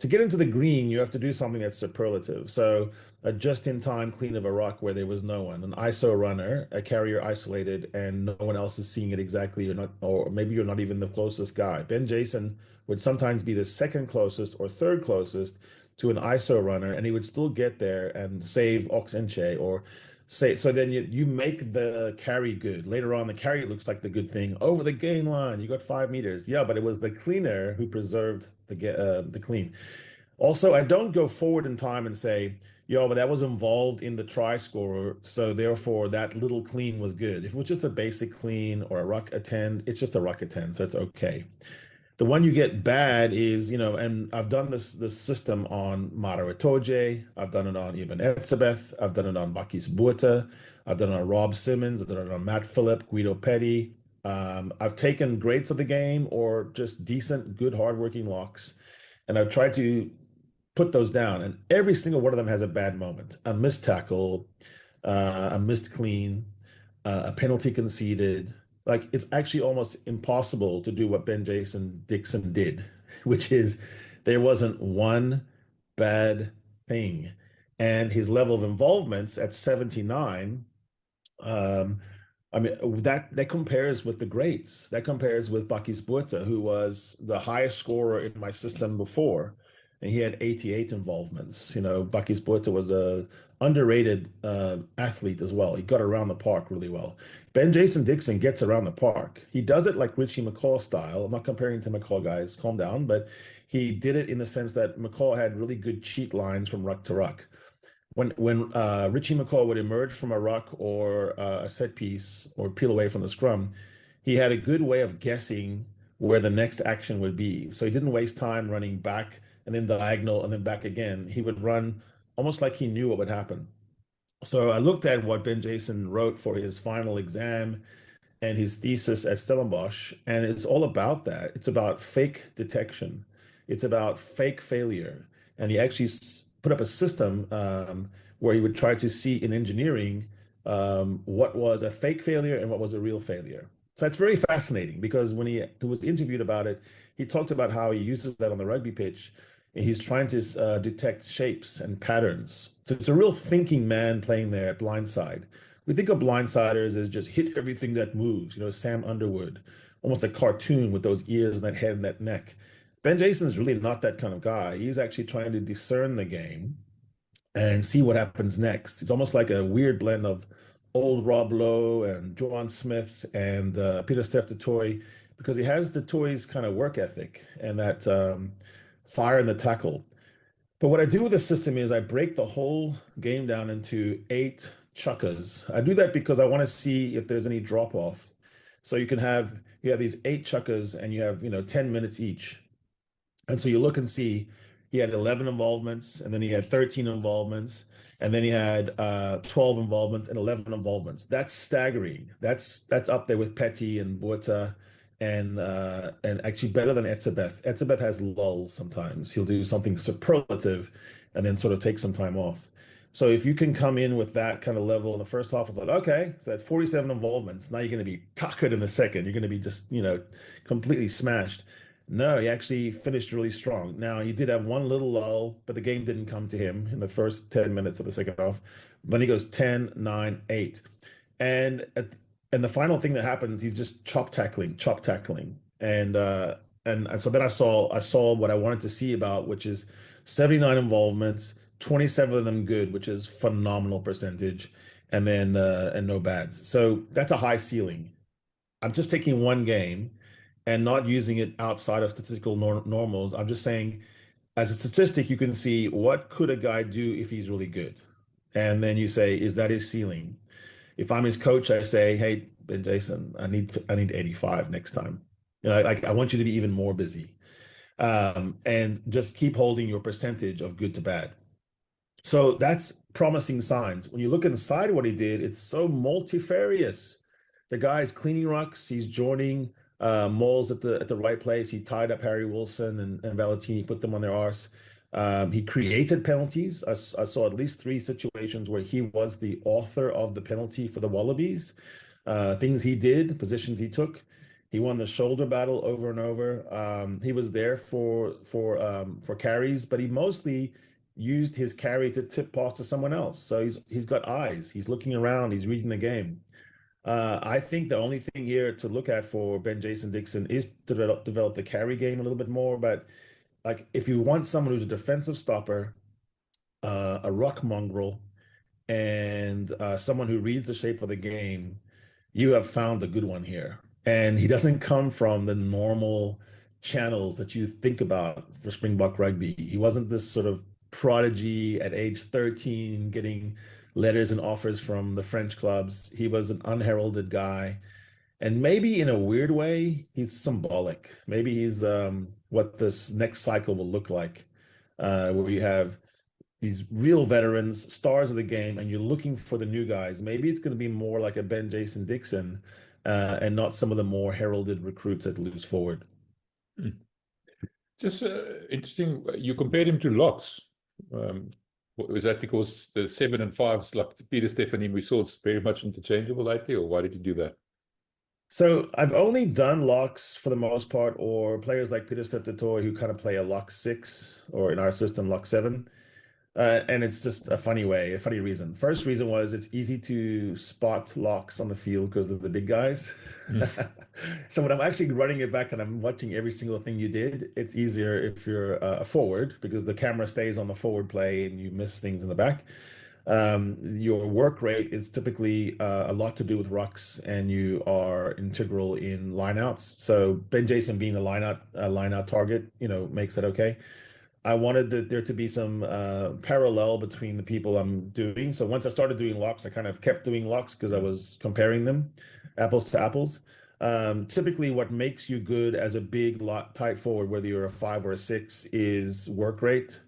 To get into the green, you have to do something that's superlative. So a just-in-time clean of a rock where there was no one, an ISO runner, a carrier isolated, and no one else is seeing it exactly, or maybe you're not even the closest guy. Ben Jason would sometimes be the second closest or third closest to an ISO runner, and he would still get there and save Ox Enche or say. So then you make the carry good. Later on, the carry looks like the good thing. Over the gain line, you got 5 meters. Yeah, but it was the cleaner who preserved the clean. Also, I don't go forward in time and say, Yeah, but that was involved in the try scorer, so therefore that little clean was good. If it was just a basic clean or a ruck attend, it's just a ruck attend, so it's okay. The one you get bad is, and I've done this system on Mara Itoje, I've done it on Eben Etzebeth, I've done it on Bakis Botha, I've done it on Rob Simmons, I've done it on Matt Phillip, Guido Petty. I've taken greats of the game or just decent, good, hardworking locks, and I've tried to put those down. And every single one of them has a bad moment, a missed tackle, a missed clean, a penalty conceded. Like, it's actually almost impossible to do what Ben Jason Dixon did, which is there wasn't one bad thing. And his level of involvements at 79, I mean, that compares with the greats. That compares with Bakis Botha, who was the highest scorer in my system before, and he had 88 involvements. Bakis Botha was a underrated athlete as well. He got around the park really well. Ben Jason Dixon gets around the park. He does it like Richie McCaw style. I'm not comparing to McCaw, guys. Calm down. But he did it in the sense that McCaw had really good cheat lines from ruck to ruck. When Richie McCaw would emerge from a ruck or a set piece or peel away from the scrum, he had a good way of guessing where the next action would be. So he didn't waste time running back and then diagonal and then back again. He would run almost like he knew what would happen. So I looked at what Ben Jason wrote for his final exam and his thesis at Stellenbosch, and it's all about that. It's about fake detection. It's about fake failure. And he actually put up a system where he would try to see in engineering what was a fake failure and what was a real failure. So that's very fascinating, because when he was interviewed about it, he talked about how he uses that on the rugby pitch. And he's trying to detect shapes and patterns. So it's a real thinking man playing there at blindside. We think of blindsiders as just hit everything that moves, Sam Underwood, almost a cartoon with those ears and that head and that neck. Ben Jason's really not that kind of guy. He's actually trying to discern the game and see what happens next. It's almost like a weird blend of old Rob Lowe and Johan Smith and Peter Steph du Toit, because he has the Toy's kind of work ethic and that fire in the tackle. But what I do with the system is I break the whole game down into 8 chukkers. I do that because I want to see if there's any drop off. So you have these 8 chukkers and you have 10 minutes each. And so you look and see he had 11 involvements, and then he had 13 involvements, and then he had 12 involvements and 11 involvements. That's staggering. That's up there with Petty and Botha, and actually better than Etzebeth. Etzebeth has lulls sometimes. He'll do something superlative and then sort of take some time off. So if you can come in with that kind of level in the first half, I thought, okay, so that's 47 involvements. Now you're going to be tuckered in the second. You're going to be just, completely smashed. No, he actually finished really strong. Now, he did have one little lull, but the game didn't come to him in the first 10 minutes of the second half. Then he goes 10, 9, 8. And the final thing that happens, he's just chop tackling. And so then I saw what I wanted to see about, which is 79 involvements, 27 of them good, which is phenomenal percentage, and then and no bads. So that's a high ceiling. I'm just taking one game and not using it outside of statistical normals. I'm just saying, as a statistic, you can see what could a guy do if he's really good. And then you say, is that his ceiling? If I'm his coach, I say, hey, Ben Jason, I need 85 next time. I want you to be even more busy. And just keep holding your percentage of good to bad. So that's promising signs. When you look inside what he did, it's so multifarious. The guy's cleaning rucks, he's joining mauls at the right place. He tied up Harry Wilson and Valentini, put them on their arse. He created penalties. I saw at least 3 situations where he was the author of the penalty for the Wallabies. Things he did, positions he took. He won the shoulder battle over and over. He was there for carries, but he mostly used his carry to tip pass to someone else. So he's got eyes. He's looking around. He's reading the game. I think the only thing here to look at for Ben Jason Dixon is to develop the carry game a little bit more. But like, if you want someone who's a defensive stopper, a ruck mongrel, and someone who reads the shape of the game, you have found a good one here. And he doesn't come from the normal channels that you think about for Springbok rugby. He wasn't this sort of prodigy at age 13, getting letters and offers from the French clubs. He was an unheralded guy. And maybe in a weird way, he's symbolic. Maybe he's what this next cycle will look like, where you have these real veterans, stars of the game, and you're looking for the new guys. Maybe it's going to be more like a Ben Jason Dixon, and not some of the more heralded recruits at loose forward. Just interesting. You compared him to Locks. Was that because the 7 and 5s, like Peter Stephanie, we saw it's very much interchangeable lately, or why did you do that? So I've only done locks for the most part, or players like Peter Steptoe who kind of play a lock 6, or in our system, lock 7. And it's just a funny reason. First reason was it's easy to spot locks on the field because of the big guys. So when I'm actually running it back and I'm watching every single thing you did, it's easier if you're a forward, because the camera stays on the forward play and you miss things in the back. Your work rate is typically a lot to do with rucks, and you are integral in lineouts. So Ben Jason being a lineout target, makes that okay. I wanted there to be some parallel between the people I'm doing. So once I started doing locks, I kind of kept doing locks because I was comparing them, apples to apples. Typically, what makes you good as a big tight forward, whether you're a 5 or a 6, is work rate.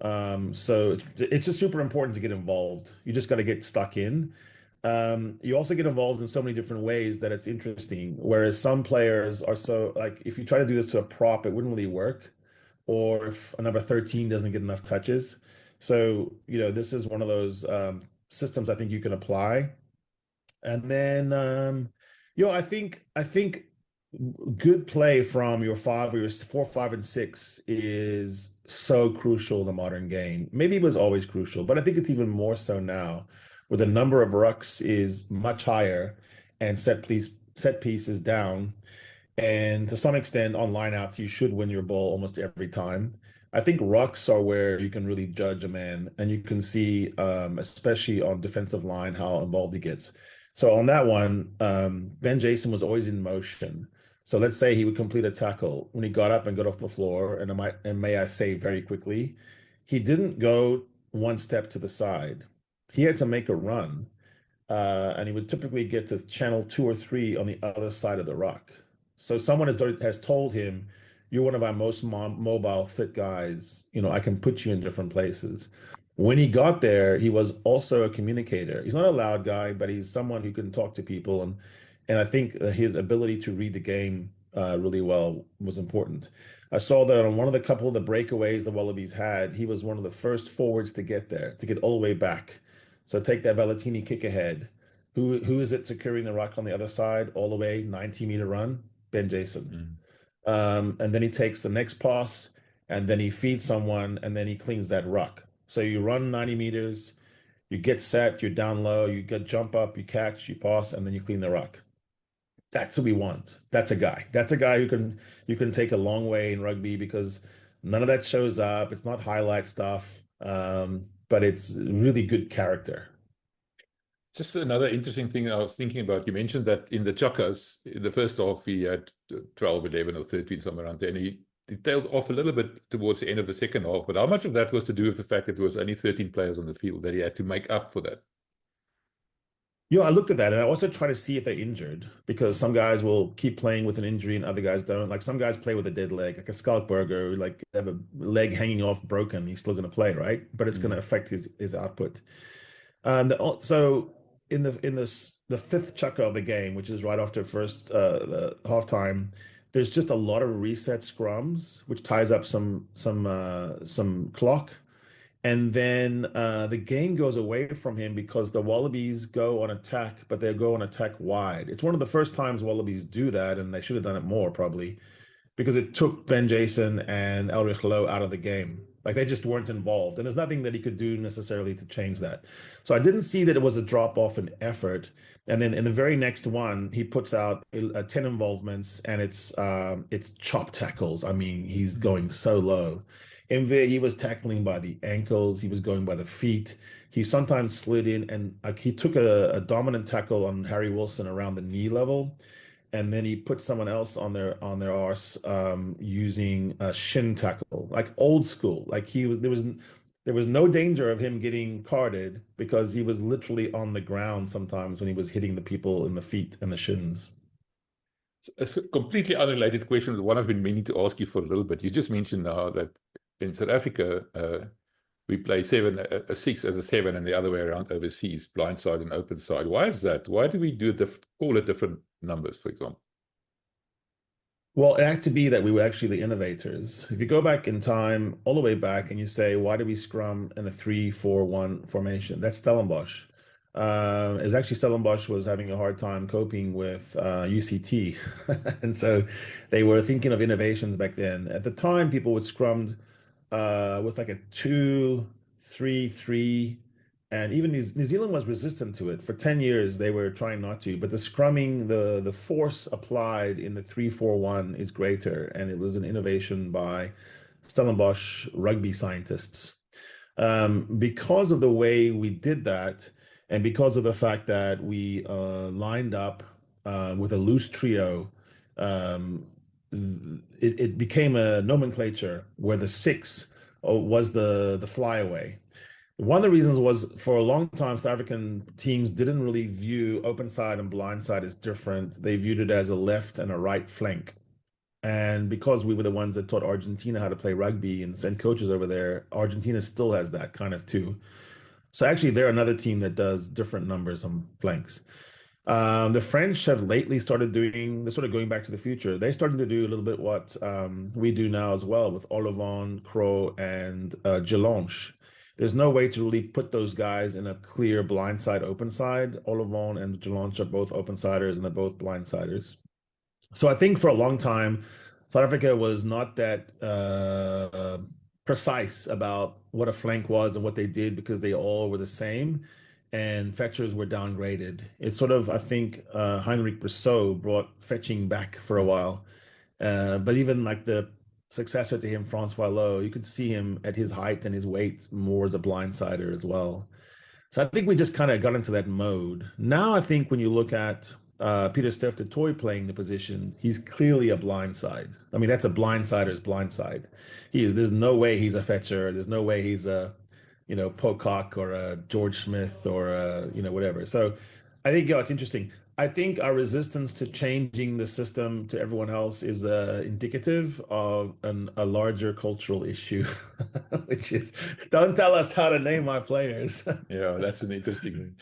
So it's just super important to get involved. You just got to get stuck in. You also get involved in so many different ways that it's interesting. Whereas some players are so, like, if you try to do this to a prop, it wouldn't really work. Or if a number 13 doesn't get enough touches. So, this is one of those systems I think you can apply. And then, I think good play from your 5 or your 4, 5, and 6 is so crucial in the modern game. Maybe it was always crucial, but I think it's even more so now, where the number of rucks is much higher and set piece is down. And to some extent on lineouts, you should win your ball almost every time. I think rucks are where you can really judge a man, and you can see, especially on defensive line, how involved he gets. So on that one, Ben Jason was always in motion. So let's say he would complete a tackle. When he got up and got off the floor, and may I say very quickly, he didn't go one step to the side. He had to make a run, and he would typically get to channel 2 or 3 on the other side of the ruck. So someone has told him, you're one of our most mobile, fit guys. I can put you in different places. When he got there, he was also a communicator. He's not a loud guy, but he's someone who can talk to people. And I think his ability to read the game really well was important. I saw that on one of the couple of the breakaways the Wallabies had, he was one of the first forwards to get there, to get all the way back. So take that Valentini kick ahead. Who is it securing the ruck on the other side all the way, 90-meter run? Ben Jason. And then he takes the next pass, and then he feeds someone, and then he cleans that ruck. So you run 90 meters, you get set, you're down low, you jump up, you catch, you pass, and then you clean the ruck. That's what we want. That's a guy. That's a guy who you can take a long way in rugby, because none of that shows up. It's not highlight stuff, but it's really good character. Just another interesting thing I was thinking about, you mentioned that in the Chakas, in the first half, he had 12, 11 or 13, somewhere around there, and he tailed off a little bit towards the end of the second half. But how much of that was to do with the fact that there was only 13 players on the field, that he had to make up for that? I looked at that, and I also try to see if they're injured, because some guys will keep playing with an injury and other guys don't. Like some guys play with a dead leg, like a Skalkberger, like have a leg hanging off broken, he's still going to play, right? But it's going to affect his output. So in the fifth chucker of the game, which is right after first the halftime, there's just a lot of reset scrums, which ties up some clock. And then the game goes away from him because the Wallabies go on attack, but they go on attack wide. It's one of the first times Wallabies do that, and they should have done it more probably, because it took Ben Jason and Elrich Lowe out of the game. Like they just weren't involved, and there's nothing that he could do necessarily to change that. So I didn't see that it was a drop off in effort. And then in the very next one, he puts out 10 involvements, and it's chop tackles. I mean, he's going so low. MV, he was tackling by the ankles. He was going by the feet. He sometimes slid in, and he took a dominant tackle on Harry Wilson around the knee level. And then he put someone else on their arse using a shin tackle, like old school. Like there was there was no danger of him getting carded because he was literally on the ground sometimes when he was hitting the people in the feet and the shins. It's a completely unrelated question, the one I've been meaning to ask you for a little bit. You just mentioned now that in South Africa, we play a 6 as a 7 and the other way around overseas, blindside and open side. Why is that? Why do we call it different numbers, for example? Well, it had to be that we were actually the innovators. If you go back in time, all the way back, and you say, why do we scrum in a 3-4-1 formation? That's Stellenbosch. It was actually Stellenbosch was having a hard time coping with UCT. And so they were thinking of innovations back then. At the time, people would scrum with like a 2-3-3, and even New Zealand was resistant to it. For 10 years, they were trying not to, but the scrumming, the force applied in the 3-4-1 is greater, and it was an innovation by Stellenbosch rugby scientists. Because of the way we did that, and because of the fact that we lined up with a loose trio, it became a nomenclature where the 6 was the flyaway. One of the reasons was for a long time, South African teams didn't really view open side and blind side as different. They viewed it as a left and a right flank. And because we were the ones that taught Argentina how to play rugby and sent coaches over there, Argentina still has that kind of too. So actually, they're another team that does different numbers on flanks. The French have lately started doing, they're sort of going back to the future. They're starting to do a little bit what we do now as well with Olivon, Crow, and Gelanche. There's no way to really put those guys in a clear blind side, open side. Olivon and Gelanche are both open siders and they're both blind siders. So I think for a long time, South Africa was not that precise about what a flank was and what they did because they all were the same, and fetchers were downgraded. It's sort of, I think, Heinrich Brousseau brought fetching back for a while. But even like the successor to him, Francois Lowe, you could see him at his height and his weight more as a blindsider as well. So I think we just kind of got into that mode. Now I think when you look at Pieter-Steph du Toit playing the position, he's clearly a blindside. I mean, that's a blindsider's blindside. There's no way he's a fetcher. There's no way he's a, Pocock or a George Smith or a, whatever. So I think, it's interesting. I think our resistance to changing the system to everyone else is indicative of a larger cultural issue, which is, don't tell us how to name our players. Yeah, that's an interesting thing.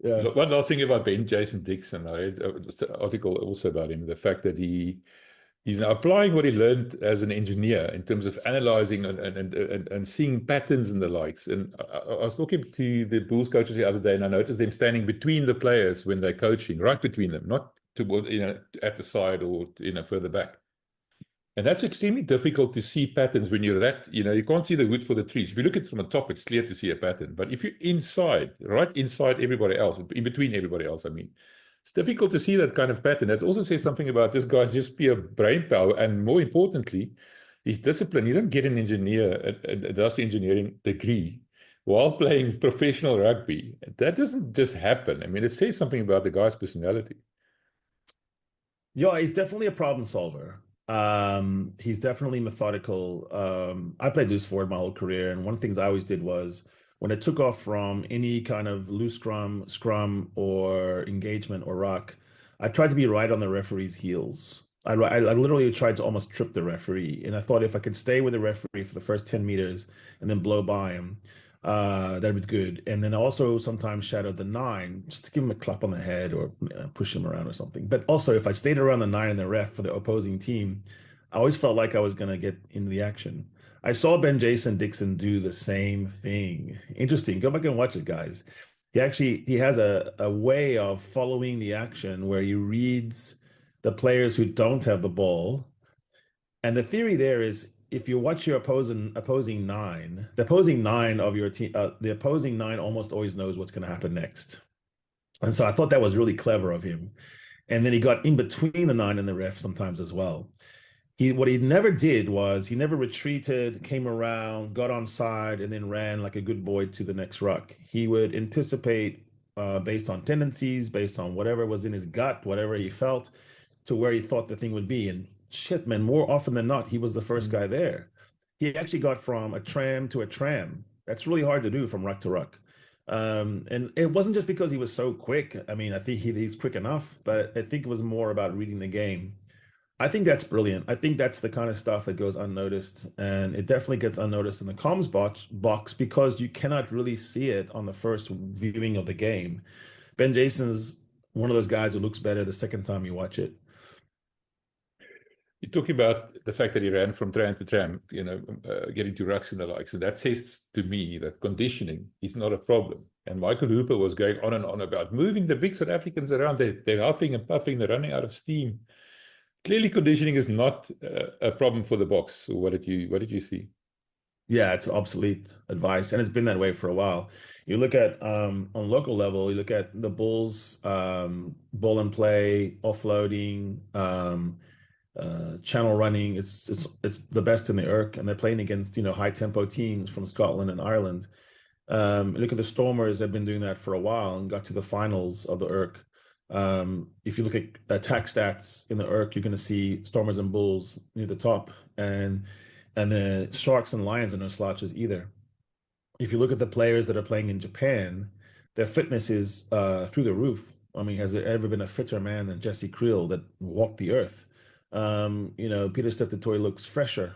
Yeah. One last thing about Jason Dixon. I read an article also about him, the fact that he's now applying what he learned as an engineer in terms of analyzing and seeing patterns and the likes. And I was talking to the Bulls coaches the other day, and I noticed them standing between the players when they're coaching, right between them, not toward, at the side or further back. And that's extremely difficult to see patterns when you're you can't see the wood for the trees. If you look at it from the top, it's clear to see a pattern. But if you're right inside everybody else, in between everybody else, it's difficult to see that kind of pattern. That also says something about this guy's just pure brain power, and more importantly, his discipline. You don't get an engineer, an industrial engineering degree, while playing professional rugby. That doesn't just happen. It says something about the guy's personality. Yeah, he's definitely a problem solver. He's definitely methodical. I played loose forward my whole career, and one of the things I always did was when it took off from any kind of loose scrum or engagement or ruck, I tried to be right on the referee's heels. I literally tried to almost trip the referee, and I thought if I could stay with the referee for the first 10 meters and then blow by him, that'd be good. And then also sometimes shadowed the 9 just to give him a clap on the head or push him around or something. But also if I stayed around the 9 and the ref for the opposing team, I always felt like I was going to get into the action. I saw Jason Dixon do the same thing. Interesting. Go back and watch it, guys. He has a way of following the action where he reads the players who don't have the ball. And the theory there is, if you watch your opposing 9, the opposing 9 of your team, the opposing 9 almost always knows what's going to happen next. And so I thought that was really clever of him. And then he got in between the 9 and the ref sometimes as well. What he never did was he never retreated, came around, got on side, and then ran like a good boy to the next ruck. He would anticipate based on tendencies, based on whatever was in his gut, whatever he felt, to where he thought the thing would be. And shit, man, more often than not, he was the first guy there. He actually got from a tram to a tram That's really hard to do from ruck to ruck. And it wasn't just because he was so quick. I mean, I think he's quick enough, but I think it was more about reading the game. I think that's brilliant. I think that's the kind of stuff that goes unnoticed, and it definitely gets unnoticed in the comms box because you cannot really see it on the first viewing of the game. Ben Jason's one of those guys who looks better the second time you watch it. You're talking about the fact that he ran from tram to tram, getting to rucks and the likes. And that says to me that conditioning is not a problem. And Michael Hooper was going on and on about moving the big South Africans around. They're huffing and puffing, they're running out of steam. Clearly, conditioning is not a problem for the Boks. So what did you see? Yeah, it's obsolete advice, and it's been that way for a while. You look at on local level, you look at the Bulls, ball and play, offloading, channel running. It's the best in the ERC, and they're playing against high tempo teams from Scotland and Ireland. Look at the Stormers; they've been doing that for a while and got to the finals of the ERC. If you look at attack stats in the ERC, you're going to see Stormers and Bulls near the top, and the Sharks and Lions are no slouches either. If you look at the players that are playing in Japan, their fitness is through the roof. I mean, has there ever been a fitter man than Jesse Creel that walked the earth? Pieter-Steph du Toit looks fresher.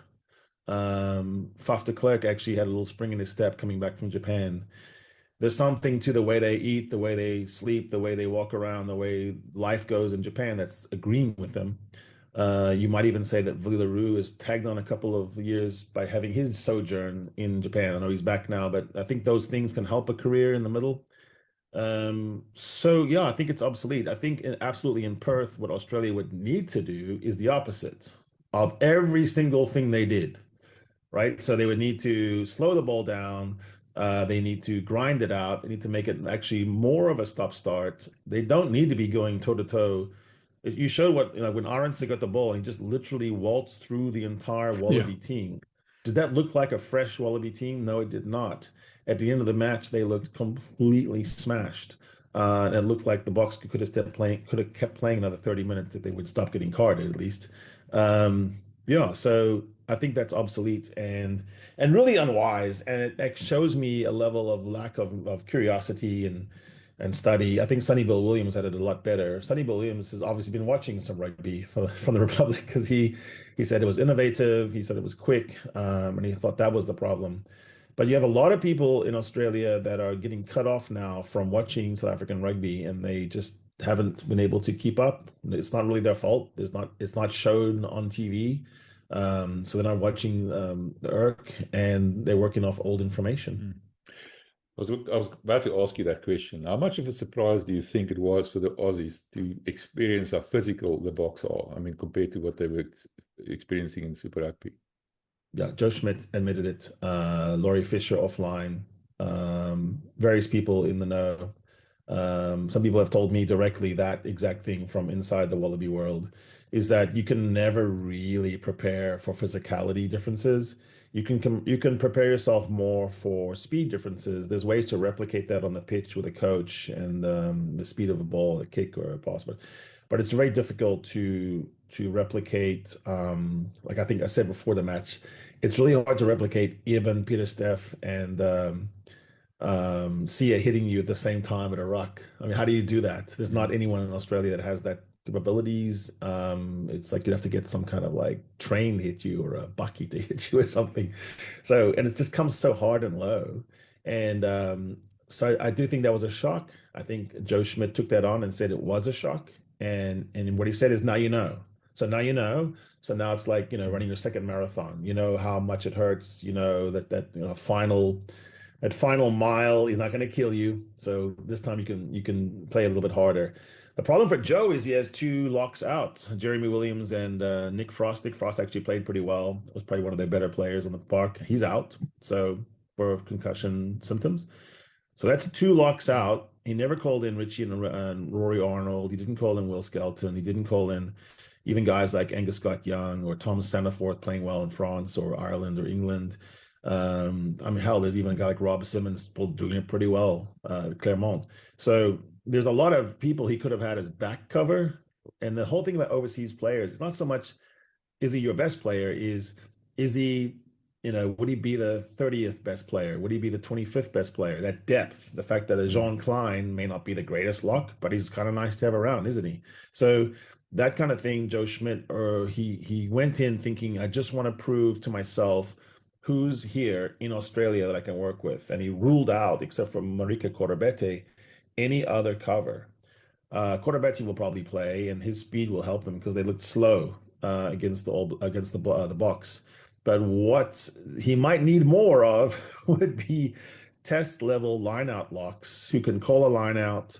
Faf de Klerk actually had a little spring in his step coming back from Japan. There's something to the way they eat, the way they sleep, the way they walk around, the way life goes in Japan that's agreeing with them. You might even say that Willie Leroux is tagged on a couple of years by having his sojourn in Japan. I know he's back now, but I think those things can help a career in the middle. Yeah, I think it's obsolete. I think absolutely in Perth, what Australia would need to do is the opposite of every single thing they did, right? So they would need to slow the ball down. They need to grind it out. They need to make it actually more of a stop-start. They don't need to be going toe-to-toe. You showed what, when Arendse got the ball, he just literally waltzed through the entire Wallaby team. Did that look like a fresh Wallaby team? No, it did not. At the end of the match, they looked completely smashed. And it looked like the Boks could have kept playing another 30 minutes if they would stop getting carded, at least. So I think that's obsolete and really unwise. And it shows me a level of lack of curiosity and study. I think Sonny Bill Williams had it a lot better. Sonny Bill Williams has obviously been watching some rugby from the Republic because he said it was innovative. He said it was quick, and he thought that was the problem. But you have a lot of people in Australia that are getting cut off now from watching South African rugby, and they just haven't been able to keep up. It's not really their fault. It's not shown on TV. So they're not watching the ERC, and they're working off old information. I was about to ask you that question. How much of a surprise do you think it was for the Aussies to experience how physical the Boks are? I mean, compared to what they were experiencing in Super Rugby. Yeah, Joe Schmidt admitted it. Laurie Fisher offline. Various people in the know. Some people have told me directly that exact thing from inside the Wallaby world, is that you can never really prepare for physicality differences. You can prepare yourself more for speed differences. There's ways to replicate that on the pitch with a coach and the speed of a ball, a kick or a pass, but it's very difficult to replicate. Like I think I said before the match, it's really hard to replicate even Pieter-Steph and Sia hitting you at the same time at a ruck. I mean, how do you do that? There's not anyone in Australia that has that capabilities. It's like you'd have to get some kind of like train to hit you or a bucky to hit you or something. So, and it just comes so hard and low. And so I do think that was a shock. I think Joe Schmidt took that on and said it was a shock. And what he said is, now you know. So now you know. So now it's like, running your second marathon. You know how much it hurts. You know that final mile is not going to kill you. So this time you can play a little bit harder. The problem for Joe is he has two locks out, Jeremy Williams and Nick Frost. Nick Frost actually played pretty well. Was probably one of their better players on the park. He's out, so for concussion symptoms. So that's two locks out. He never called in Richie and Rory Arnold. He didn't call in Will Skelton. He didn't call in even guys like Angus Scott Young or Thomas Sanaforth playing well in France or Ireland or England. I mean, hell, there's even a guy like Rob Simmons doing it pretty well at Clermont. So there's a lot of people he could have had as back cover. And the whole thing about overseas players, it's not so much, is he your best player? Is he would he be the 30th best player? Would he be the 25th best player? That depth, the fact that a Jean Klein may not be the greatest lock, but he's kind of nice to have around, isn't he? So that kind of thing, Joe Schmidt, or he went in thinking, I just want to prove to myself who's here in Australia that I can work with. And he ruled out, except for Marika Corbete, any other cover. Corbete will probably play, and his speed will help them because they looked slow against the Boks. But what he might need more of would be test level lineout locks who can call a line out,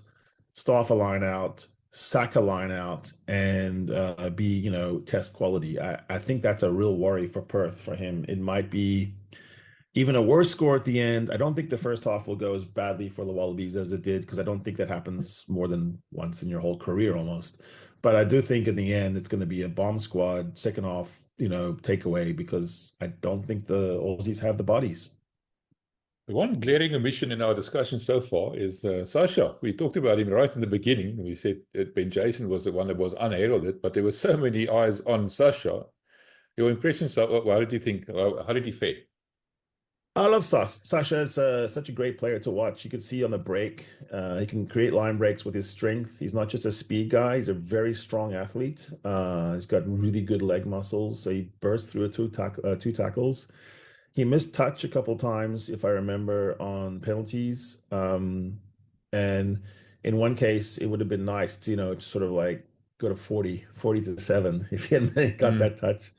staff a line out, sack a line out, and be, test quality. I think that's a real worry for Perth for him. It might be even a worse score at the end. I don't think the first half will go as badly for the Wallabies as it did, because I don't think that happens more than once in your whole career almost. But I do think in the end it's going to be a bomb squad second half, takeaway, because I don't think the Aussies have the bodies. The one glaring omission in our discussion so far is Sacha. We talked about him right in the beginning. We said that Ben Jason was the one that was unheralded, but there were so many eyes on Sacha. Your impressions, how did you think? How did he fare? I love Sacha is such a great player to watch. You could see on the break, he can create line breaks with his strength. He's not just a speed guy. He's a very strong athlete. He's got really good leg muscles. So he burst through two tackles. He missed touch a couple times, if I remember, on penalties. And in one case, it would have been nice to, sort of like go to 40-7 if he hadn't got that touch.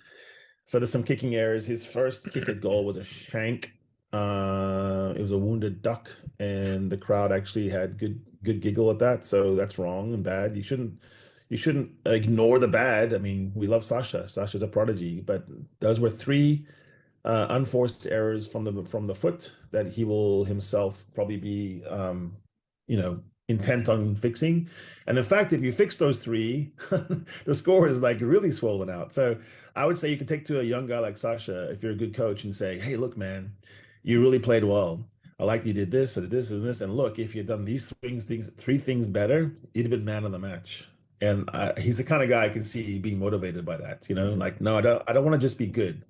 So there's some kicking errors. His first kick at goal was a shank. It was a wounded duck, and the crowd actually had good giggle at that. So that's wrong and bad. You shouldn't ignore the bad. I mean, we love Sacha. Sacha's a prodigy, but those were three unforced errors from the foot that he will himself probably be intent on fixing. And in fact, if you fix those three, the score is like really swollen out. So I would say you can take to a young guy like Sacha, if you're a good coach, and say, hey, look, man, you really played well. I like you did this and this and this. And look, if you'd done these three things better, you'd have been man of the match. And he's the kind of guy I can see being motivated by that, like, no, I don't want to just be good.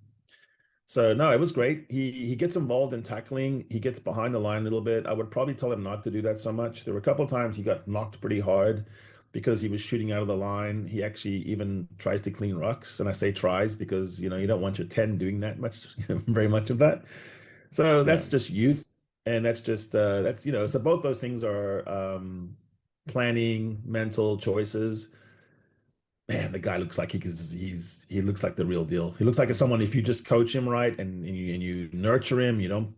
So no, it was great. He gets involved in tackling. He gets behind the line a little bit. I would probably tell him not to do that so much. There were a couple of times he got knocked pretty hard because he was shooting out of the line. He actually even tries to clean rucks. And I say tries because, you don't want your 10 doing that much, very much of that. So that's just youth. And that's just, so both those things are planning, mental choices. Man, the guy looks like he looks like the real deal. He looks like someone, if you just coach him right and you nurture him, you don't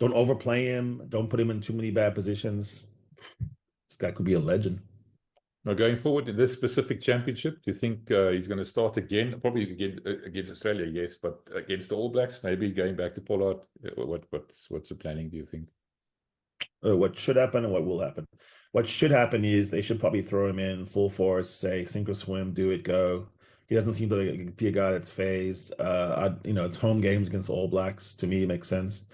overplay him, don't put him in too many bad positions, this guy could be a legend. Now, going forward in this specific championship, do you think he's going to start again? Probably against Australia, yes, but against the All Blacks, maybe going back to Pollard. What's the planning, do you think? What should happen and what will happen? What should happen is they should probably throw him in full force, say sink or swim, do it, go. He doesn't seem to be a guy that's phased. It's home games against All Blacks. To me, it makes sense.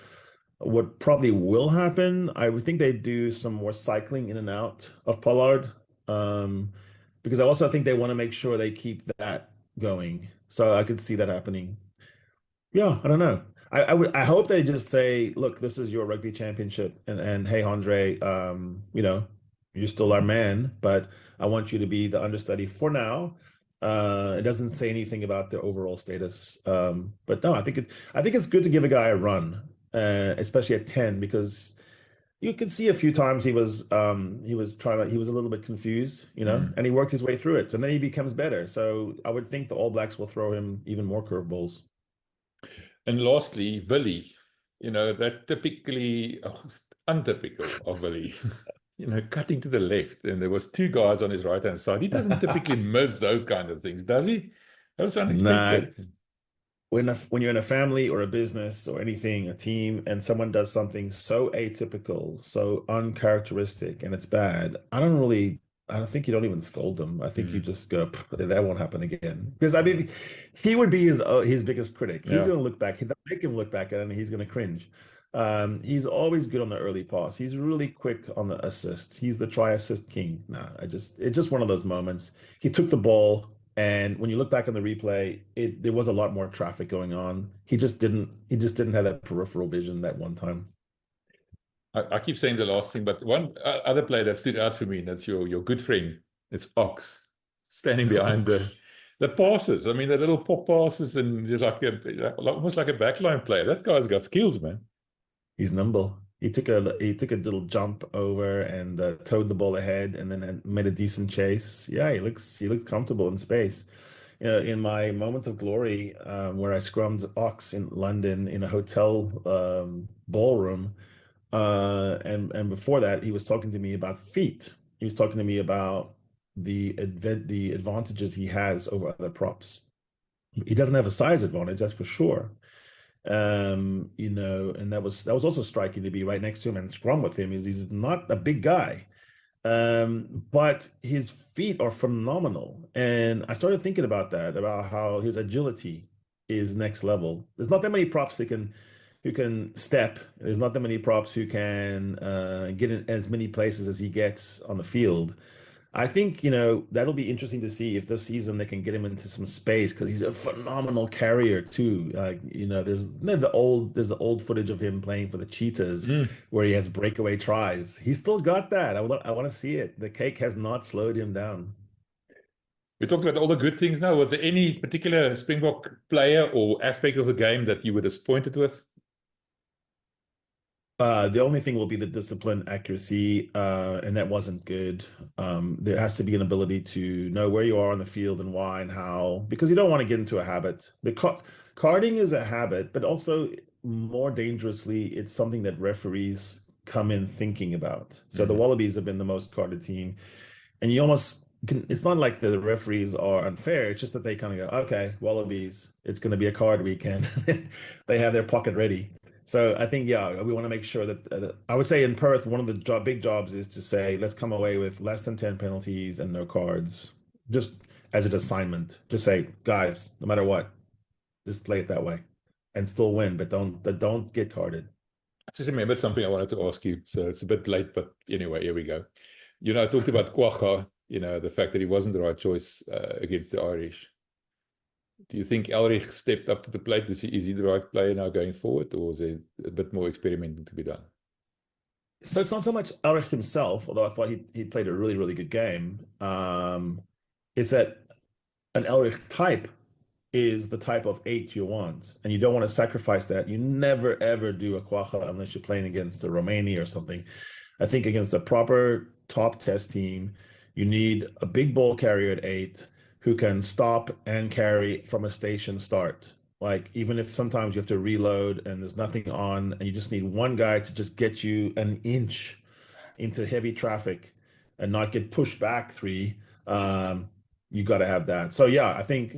What probably will happen, I would think they do some more cycling in and out of Pollard, because I also think they want to make sure they keep that going. So I could see that happening. Yeah, I don't know. I hope they just say, look, this is your rugby championship, and hey, Andre, you're still our man, but I want you to be the understudy for now. It doesn't say anything about the overall status, but no, I think it's good to give a guy a run, especially at 10, because you could see a few times he was a little bit confused, and he worked his way through it, and then he becomes better. So I would think the All Blacks will throw him even more curveballs. And lastly, Willie, that typically untypical of Willie, cutting to the left, and there was two guys on his right-hand side. He doesn't typically miss those kinds of things, does he? That was unexpected. Nah. When you're in a family or a business or anything, a team, and someone does something so atypical, so uncharacteristic, and it's bad, I don't think you don't even scold them. I think you just go, that won't happen again. Because I mean, he would be his biggest critic. He's going to look back. He'll make him look back at it, and he's going to cringe. He's always good on the early pass. He's really quick on the assist. He's the try assist king. It's just one of those moments. He took the ball And when you look back on the replay, there was a lot more traffic going on. He just didn't have that peripheral vision that one time. I keep saying the last thing, but one other play that stood out for me, and that's your good friend, it's Ox, standing behind the passes. I mean, the little pop passes, and just almost like a backline player. That guy's got skills, man. He's nimble. He took a little jump over and towed the ball ahead, and then made a decent chase. Yeah, he looks comfortable in space. You know, in my moment of glory, where I scrummed Ox in London in a hotel ballroom. And before that, he was talking to me about feet. He was talking to me about the advantages he has over other props. He doesn't have a size advantage, that's for sure. You know, and that was also striking to be right next to him and scrum with him. He's not a big guy, but his feet are phenomenal. And I started thinking about that, about how his agility is next level. There's not that many props who can step. There's not that many props who can get in as many places as he gets on the field. I think, you know, that'll be interesting to see if this season they can get him into some space, because he's a phenomenal carrier too. You know, there's the old footage of him playing for the Cheetahs where he has breakaway tries. He's still got that. I want to see it. The cake has not slowed him down. We talked about all the good things now. Was there any particular Springbok player or aspect of the game that you were disappointed with? The only thing will be the discipline, accuracy, and that wasn't good. There has to be an ability to know where you are on the field and why and how, because you don't want to get into a habit. The carding is a habit, but also more dangerously, it's something that referees come in thinking about. So the Wallabies have been the most carded team, and you almost it's not like the referees are unfair. It's just that they kind of go, okay, Wallabies, it's going to be a card weekend. They have their pocket ready. So I think, yeah, we want to make sure that I would say in Perth, one of the big jobs is to say, let's come away with less than 10 penalties and no cards, just as an assignment. Just say, guys, no matter what, just play it that way and still win, but don't get carded. I just remembered something I wanted to ask you. So it's a bit late, but anyway, here we go. You know, I talked about Kwagga, you know, the fact that he wasn't the right choice against the Irish. Do you think Elrich stepped up to the plate? Is he the right player now going forward, or is there a bit more experimenting to be done? So it's not so much Elrich himself, although I thought he played a really, really good game. It's that an Elrich type is the type of 8 you want, and you don't want to sacrifice that. You never, ever do a Kwagga unless you're playing against a Romania or something. I think against a proper top test team, you need a big ball carrier at 8 who can stop and carry from a station start. Like, even if sometimes you have to reload and there's nothing on, and you just need one guy to just get you an inch into heavy traffic and not get pushed back 3, you got to have that. So yeah, I think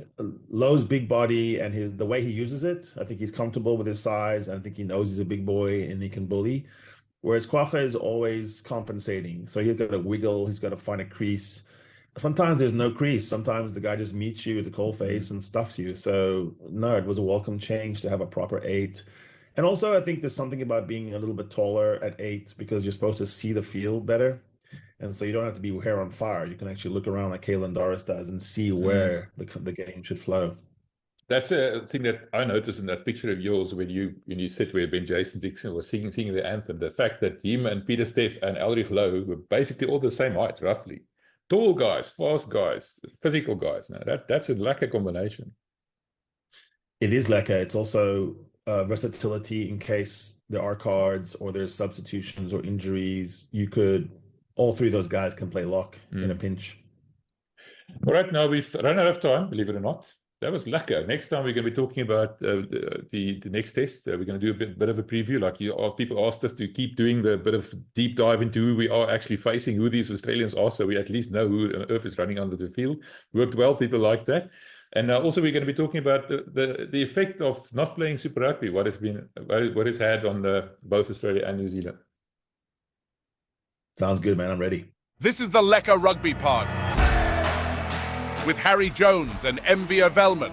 Lowe's big body and the way he uses it, I think he's comfortable with his size. I think he knows he's a big boy and he can bully. Whereas Kwagga is always compensating. So he's got to wiggle, he's got to find a crease. Sometimes there's no crease. Sometimes the guy just meets you at the coalface and stuffs you. So no, it was a welcome change to have a proper 8. And also I think there's something about being a little bit taller at 8 because you're supposed to see the field better. And so you don't have to be hair on fire. You can actually look around like Kalen Doris does and see where the game should flow. That's a thing that I noticed in that picture of yours when you sit where Ben Jason Dixon was singing the anthem. The fact that him and Peter Steff and Elrich Lowe were basically all the same height, roughly. Tall guys, fast guys, physical guys. Now that's a Lekker combination. It is Lekker. It's also versatility in case there are cards or there's substitutions or injuries. All 3 of those guys can play lock in a pinch. All right, now we've run out of time, believe it or not. That was Lekker. Next time we're going to be talking about the next test. We're going to do a bit of a preview. Like people asked us to keep doing the bit of deep dive into who we are actually facing, who these Australians are, so we at least know who on earth is running under the field. Worked well. People like that. And also we're going to be talking about the effect of not playing Super Rugby. What it's had on both Australia and New Zealand. Sounds good, man. I'm ready. This is the Lekker Rugby Pod with Harry Jones and Welman.